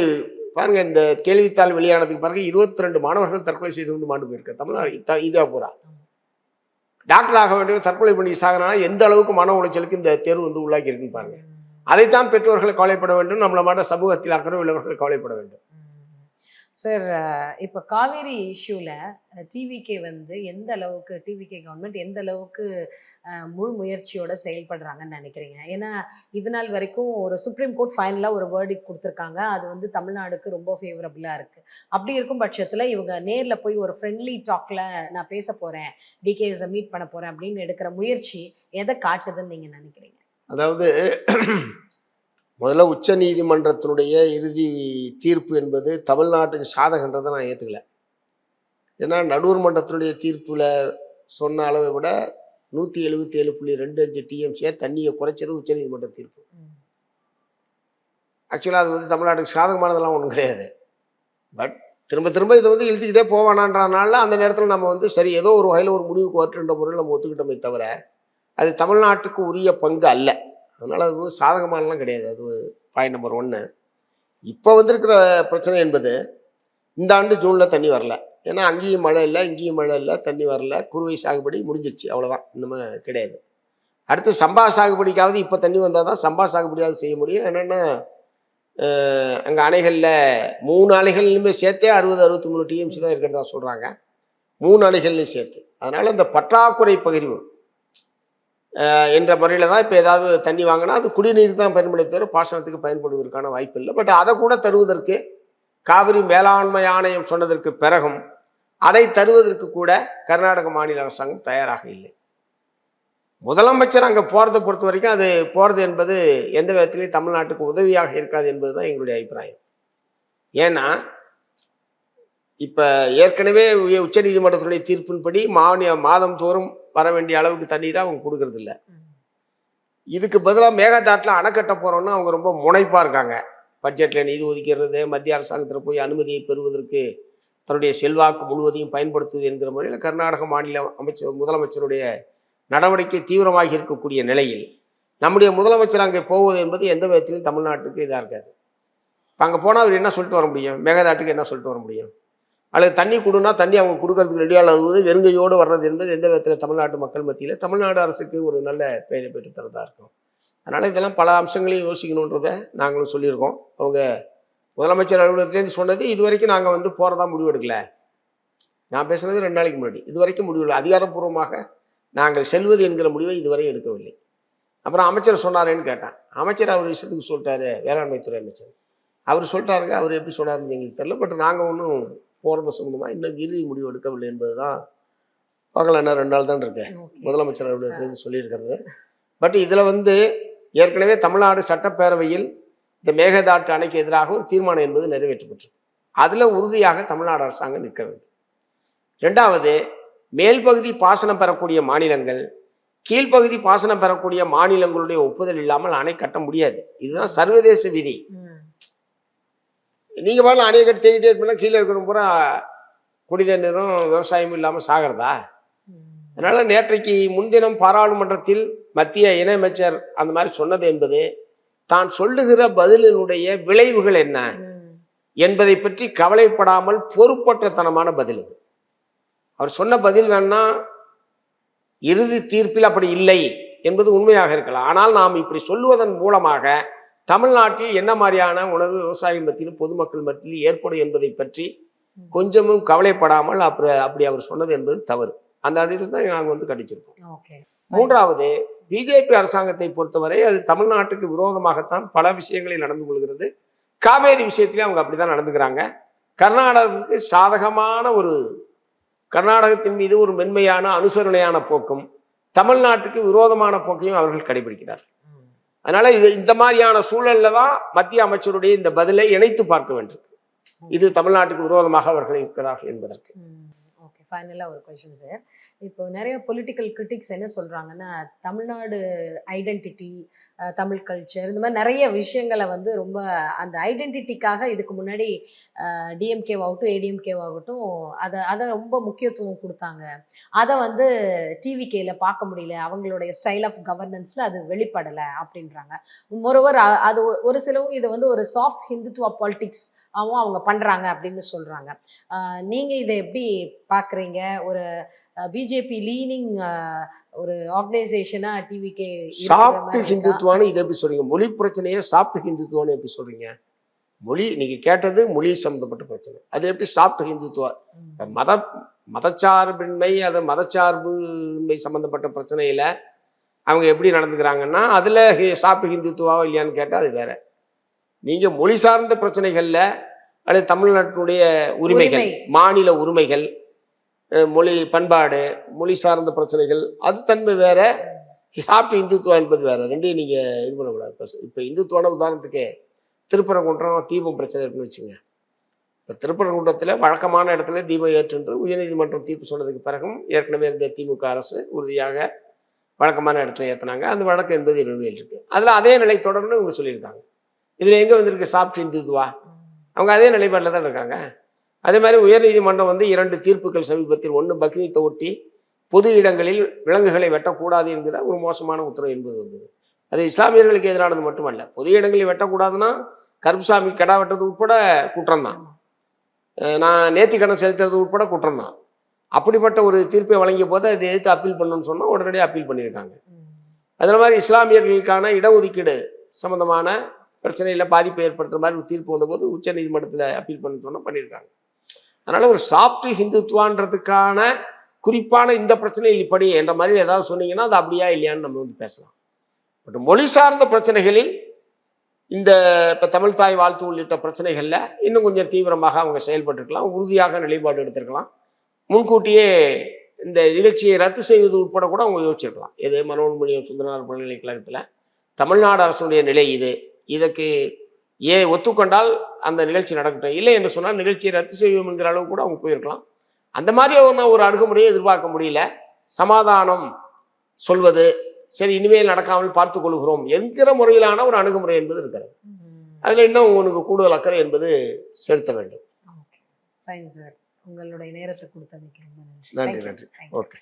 பாருங்க, இந்த கேள்வித்தாள் வெளியானதுக்கு பிறகு 22 மாணவர்கள் தற்கொலை செய்து கொண்டு மாண்டு போயிருக்க தமிழ்நாடு இதா பூரா. டாக்டர் ஆக வேண்டிய தற்கொலை பண்ணி சாகனா எந்த அளவுக்கு மன உளைச்சலுக்கு இந்த தேர்வு வந்து உள்ளாக்கி இருக்குன்னு பாருங்க. அதைத்தான் பெற்றோர்கள் கவலைப்பட வேண்டும், நம்மள மாட்ட சமூகத்தில் அக்கறை உள்ளவர்கள் கவலைப்பட வேண்டும். சார், இப்போ காவேரி இஷ்யூல டிவிகே வந்து எந்த அளவுக்கு, டிவிகே கவர்மெண்ட் எந்த அளவுக்கு முழு முயற்சியோட செயல்படுறாங்கன்னு நினைக்கிறீங்க? ஏன்னா இது நாள் வரைக்கும் ஒரு சுப்ரீம் கோர்ட் ஃபைனலாக ஒரு வேர்டிக்ட் கொடுத்துருக்காங்க, அது வந்து தமிழ்நாடுக்கு ரொம்ப ஃபேவரபுளாக இருக்குது. அப்படி இருக்கும் பட்சத்தில் இவங்க நேரில் போய் ஒரு ஃப்ரெண்ட்லி டாக்ல நான் பேச போகிறேன், டிகேஸை மீட் பண்ண போகிறேன் அப்படின்னு எடுக்கிற முயற்சி எதை காட்டுதுன்னு நீங்கள் நினைக்கிறீங்க? அதாவது முதல்ல உச்ச நீதிமன்றத்தினுடைய இறுதி தீர்ப்பு என்பது தமிழ்நாட்டுக்கு சாதகன்றதை நான் ஏற்றுக்கல. ஏன்னா நடுவர் மன்றத்தினுடைய தீர்ப்பில் சொன்ன அளவை விட 177.25 TMC தண்ணியை குறைச்சது உச்ச நீதிமன்ற தீர்ப்பு. ஆக்சுவலாக அது வந்து தமிழ்நாட்டுக்கு சாதகமானதெல்லாம் ஒன்றும் கிடையாது. பட் திரும்ப திரும்ப இதை வந்து இழுத்துக்கிட்டே போவானான்றனால அந்த நேரத்தில் நம்ம வந்து சரி ஏதோ ஒரு வகையில் ஒரு முடிவுக்கு வரட்டுன்ற முறையில் நம்ம ஒத்துக்கிட்டோமே தவிர அது தமிழ்நாட்டுக்கு உரிய பங்கு அல்ல. அதனால் அது வந்து சாதகமானலாம் கிடையாது. அது பாயிண்ட் நம்பர் 1. இப்போ வந்திருக்கிற பிரச்சனை என்பது இந்த ஆண்டு ஜூனில் தண்ணி வரல. ஏன்னா அங்கேயும் மழை இல்லை, இங்கேயும் மழை இல்லை, தண்ணி வரல, குறுவை சாகுபடி முடிஞ்சிருச்சு, அவ்வளோதான், இன்னுமே கிடையாது. அடுத்து சம்பா சாகுபடிக்காவது இப்போ தண்ணி வந்தால் தான் சம்பா சாகுபடியாவது செய்ய முடியும். என்னென்னா அங்கே அணைகளில் 3 அணைகள்லையுமே சேர்த்தே 60-63 TMC தான் இருக்கிறதா சொல்கிறாங்க, 3 அணைகள்லையும் சேர்த்து. அதனால் இந்த பற்றாக்குறை பகிர்வு என்ற முறையில் தான் இப்போ ஏதாவது தண்ணி வாங்கினா அது குடிநீர் தான் பயன்படுத்த தவிர பாசனத்துக்கு பயன்படுவதற்கான வாய்ப்பு இல்லை. பட் அதை கூட தருவதற்கு காவிரி மேலாண்மை ஆணையம் சொன்னதற்கு பிறகும் அதை தருவதற்கு கூட கர்நாடக மாநில அரசாங்கம் தயாராக இல்லை. முதலமைச்சர் அங்கே போகிறத பொறுத்த வரைக்கும் அது போகிறது என்பது எந்த விதத்திலையும் தமிழ்நாட்டுக்கு உதவியாக இருக்காது என்பது தான் எங்களுடைய அபிப்பிராயம். ஏன்னா இப்போ ஏற்கனவே உச்ச நீதிமன்றத்தினுடைய தீர்ப்பின்படி மாதம் தோறும் வர வேண்டிய அளவுக்கு தண்ணீரை அவங்க கொடுக்கறது இல்லை. இதுக்கு பதிலாக மேகதாட்டில் அணை கட்ட போகிறோன்னா அவங்க ரொம்ப முனைப்பாக இருக்காங்க. பட்ஜெட்டில் நிதி ஒதுக்கிறது, மத்திய அரசாங்கத்தில் போய் அனுமதியை பெறுவதற்கு தன்னுடைய செல்வாக்கு முழுவதையும் பயன்படுத்துவது என்கிற முறையில் கர்நாடக மாநில முதலமைச்சருடைய நடவடிக்கை தீவிரமாகி இருக்கக்கூடிய நிலையில் நம்முடைய முதலமைச்சர் அங்கே போவது என்பது எந்த விதத்திலும் தமிழ்நாட்டுக்கு இதாக இருக்காது. இப்போ அங்கே போனால் அவர் என்ன சொல்லிட்டு வர முடியும்? மேகதாட்டுக்கு என்ன சொல்லிட்டு வர முடியும்? அல்லது தண்ணி கொடுனா தண்ணி அவங்க கொடுக்கறதுக்கு ரெடியாகுவது வெறுங்கையோடு வர்றது என்பது எந்த விதத்தில் தமிழ்நாட்டு மக்கள் மத்தியில் தமிழ்நாடு அரசுக்கு ஒரு நல்ல பெயரை பெற்று தரதாக இருக்கும். அதனால் இதெல்லாம் பல அம்சங்களையும் யோசிக்கணுன்றதை நாங்களும் சொல்லியிருக்கோம். அவங்க முதலமைச்சர் அலுவலகத்திலேருந்து சொன்னது இது வரைக்கும் நாங்கள் வந்து போகிறதா முடிவெடுக்கலை. நான் பேசுனது 2 நாளைக்கு முன்னாடி. இது வரைக்கும் முடிவில் அதிகாரப்பூர்வமாக நாங்கள் செல்வது என்கிற முடிவை இதுவரை எடுக்கவில்லை. அப்புறம் அமைச்சர் சொன்னாரேன்னு கேட்டேன். அமைச்சர் அவர் விஷயத்துக்கு சொல்லிட்டாரு, வேளாண்மை துறை அமைச்சர். அவர் சொல்லிட்டாருங்க, அவர் எப்படி சொன்னாருன்னு எங்களுக்கு தெரியல. பட் நாங்கள் ஒன்றும் போகிறது சம்மந்தமாக இன்னும் இறுதி முடிவு எடுக்கவில்லை என்பது தான். பார்க்கலாம், என்ன 2 நாள் தான் இருக்கேன் முதலமைச்சர் அவர்கள் சொல்லியிருக்கிறது. பட் இதில் வந்து ஏற்கனவே தமிழ்நாடு சட்டப்பேரவையில் இந்த மேகதாட்டு அணைக்கு எதிராக ஒரு தீர்மானம் என்பது நிறைவேற்றப்பட்டிருக்கு. அதில் உறுதியாக தமிழ்நாடு அரசாங்கம் நிற்க வேண்டும். 2வது, மேல் பகுதி பாசனம் பெறக்கூடிய மாநிலங்கள் கீழ்ப்பகுதி பாசனம் பெறக்கூடிய மாநிலங்களுடைய ஒப்புதல் இல்லாமல் அணை கட்ட முடியாது. இதுதான் சர்வதேச விதி. நீங்க பாருங்க, அணையை கட்டி தேங்கிட்டே இருப்பீங்கன்னா கீழே இருக்கிற பூரா குடிதண்ணீரும் விவசாயமும் இல்லாமல் சாகிறதா? அதனால நேற்றைக்கு முன்தினம் பாராளுமன்றத்தில் மத்திய இணையமைச்சர் அந்த மாதிரி சொன்னது என்பது தான் சொல்லுகிற பதிலினுடைய விளைவுகள் என்ன என்பதை பற்றி கவலைப்படாமல் பொறுப்பற்றத்தனமான பதில் இது. அவர் சொன்ன பதில் வேணா இறுதி தீர்ப்பில் அப்படி இல்லை என்பது உண்மையாக இருக்கலாம். ஆனால் நாம் இப்படி சொல்லுவதன் மூலமாக தமிழ்நாட்டில் என்ன மாதிரியான உணர்வு விவசாய மத்தியிலும் பொதுமக்கள் மத்தியில் ஏற்படும் என்பதை பற்றி கொஞ்சமும் கவலைப்படாமல் அப்படி அவர் சொன்னது என்பது தவறு. அந்த அடியில் தான் நாங்கள் வந்து கண்டிச்சிருக்கோம். 3வது, பிஜேபி அரசாங்கத்தை பொறுத்தவரை அது தமிழ்நாட்டுக்கு விரோதமாகத்தான் பல விஷயங்களில் நடந்து கொள்கிறது. காவேரி விஷயத்திலே அவங்க அப்படிதான் நடந்துக்கிறாங்க. கர்நாடகத்துக்கு சாதகமான ஒரு கர்நாடகத்தின் மீது ஒரு மென்மையான அனுசரணையான போக்கும், தமிழ்நாட்டுக்கு விரோதமான போக்கையும் அவர்கள் கடைபிடிக்கிறார்கள். அதனால இந்த மாதிரியான சூழல்ல தான் மத்திய அமைச்சருடைய இந்த பதிலை இணைத்து பார்க்க வேண்டும். இது தமிழ்நாட்டுக்கு விரோதமாக அவர்கள் இருக்கிறார்கள் என்பதற்கு. ஓகே, ஃபைனலாக ஒரு கொஸ்டின் சார். இப்போ நிறைய பொலிட்டிக்கல் கிரிட்டிக்ஸ் என்ன சொல்றாங்கன்னா, தமிழ்நாடு ஐடென்டிட்டி, தமிழ் கல்ச்சர், இந்த மாதிரி நிறைய விஷயங்களை வந்து ரொம்ப அந்த ஐடென்டிட்டிக்காக இதுக்கு முன்னாடி டிஎம்கேவாகட்டும் ஏடிஎம்கேவாகட்டும் அதை ரொம்ப முக்கியத்துவம் கொடுத்தாங்க. அதை வந்து டிவிகேல பார்க்க முடியல, அவங்களுடைய ஸ்டைல் ஆஃப் கவர்னன்ஸ்ல அது வெளிப்படலை அப்படின்றாங்க. மொரோவர் அது ஒரு சிலவங்க இதை வந்து ஒரு சாஃப்ட் ஹிந்துத்துவா பாலிடிக்ஸ் அவங்க பண்றாங்க அப்படின்னு சொல்றாங்க. நீங்க இதை எப்படி பாக்குறீங்க? ஒரு பிஜேபி லீனிங் ஒரு ஆர்கனைசேஷனா டிவிகே சாஃப்ட் ஹிந்துத்துவான்னு இதை எப்படி சொல்றீங்க? மொழி பிரச்சனையே சாஃப்ட் ஹிந்துத்துவான்னு எப்படி சொல்றீங்க? மொழி நீங்க கேட்டது மொழி சம்பந்தப்பட்ட பிரச்சனை, அது எப்படி சாஃப்ட் ஹிந்துத்துவா? மதச்சார்பின்மை, அது மதச்சார்புமை சம்பந்தப்பட்ட பிரச்சனையில அவங்க எப்படி நடந்துக்கிறாங்கன்னா அதுல சாஃப்ட் ஹிந்துத்துவாவா இல்லையான்னு கேட்டா அது வேற. நீங்க மொழி சார்ந்த பிரச்சனைகள்ல அல்லது தமிழ்நாட்டினுடைய உரிமைகள், மாநில உரிமைகள், மொழி பண்பாடு, மொழி சார்ந்த பிரச்சனைகள், அது தன்மை வேற. சாஃப்ட் இந்துத்துவா என்பது வேற. ரெண்டையும் நீங்க இது பண்ணக்கூடாது. இப்ப இந்துத்துவான உதாரணத்துக்கு திருப்பரங்குன்றம் தீபம் பிரச்சனை இருக்குன்னு வச்சுங்க. இப்ப திருப்பரங்குன்றத்துல வழக்கமான இடத்துல தீபம் ஏற்று உயர்நீதிமன்றம் தீர்ப்பு சொன்னதுக்கு பிறகும் ஏற்கனவே இருந்த திமுக அரசு உறுதியாக வழக்கமான இடத்துல ஏற்றினாங்க. அந்த வழக்கு என்பது நிலுவையில் இருக்கு. அதுல அதே நிலை தொடர்ந்து இவங்க சொல்லியிருக்காங்க. இதுல எங்க வந்திருக்கு சாஃப்ட் இந்துத்துவா? அவங்க அதே நிலைப்பாட்டில் தான் இருக்காங்க. அதே மாதிரி உயர்நீதிமன்றம் வந்து 2 தீர்ப்புகள் சமீபத்தில், ஒன்று பக்ரீத்தை ஒட்டி பொது இடங்களில் விலங்குகளை வெட்டக்கூடாது என்கிற ஒரு மோசமான உத்தரவு என்பது வந்தது. அது இஸ்லாமியர்களுக்கு எதிரானது மட்டுமல்ல, பொது இடங்களில் வெட்டக்கூடாதுன்னா கருப்புசாமி கடா வெட்டுறது உட்பட குற்றம் தான், நான் நேர்த்தி கடன் செலுத்துறது உட்பட குற்றம் தான். அப்படிப்பட்ட ஒரு தீர்ப்பை வழங்கிய போது அதை எதிர்த்து அப்பீல் பண்ணணும்னு சொன்னால் உடனடியாக அப்பீல் பண்ணியிருக்காங்க. அதே மாதிரி இஸ்லாமியர்களுக்கான இடஒதுக்கீடு சம்பந்தமான பிரச்சனையில் பாதிப்பை ஏற்படுத்துற மாதிரி ஒரு தீர்ப்பு வந்தபோது உச்ச நீதிமன்றத்தில் அப்பீல் பண்ண சொன்னால் பண்ணியிருக்காங்க. அதனால ஒரு சாஃப்ட் ஹிந்துத்துவான்றதுக்கான குறிப்பான இந்த பிரச்சனையில் இப்படி என்ற மாதிரி ஏதாவது சொன்னீங்கன்னா அது அப்படியா இல்லையான்னு நம்ம வந்து பேசலாம். பட் மொழி சார்ந்த பிரச்சனைகளில் இந்த இப்போ தமிழ் தாய் வாழ்த்து உள்ளிட்ட பிரச்சனைகளில் இன்னும் கொஞ்சம் தீவிரமாக அவங்க செயல்பட்டுருக்கலாம், உறுதியாக நிலைப்பாடு எடுத்திருக்கலாம். முன்கூட்டியே இந்த நிகழ்ச்சியை ரத்து செய்வது உட்பட கூட அவங்க யோசிச்சிருக்கலாம். எது மனோன்மணியம் சுந்தரனார் பல்கலைக்கழகத்தில் தமிழ்நாடு அரசுடைய நிலை இது, இதற்கு ஒத்துக்கொண்டால் அந்த நிகழ்ச்சி நடக்கட்டும், இல்லை என்று சொன்னால் நிகழ்ச்சியை ரத்து செய்வோம் என்கிற அளவு கூட அவங்க போயிருக்கலாம். அந்த மாதிரி ஒரு அணுகுமுறையை எதிர்பார்க்க முடியல. சமாதானம் சொல்வது, சரி இனிமேல் நடக்காமல் பார்த்துக் கொள்கிறோம் என்கிற முறையிலான ஒரு அணுகுமுறை என்பது இருக்கிறது. அதுல இன்னும் உனக்கு கூடுதல் அக்கறை என்பது செலுத்த வேண்டும். உங்களுடைய நேரத்தை கொடுத்து நன்றி. ஓகே.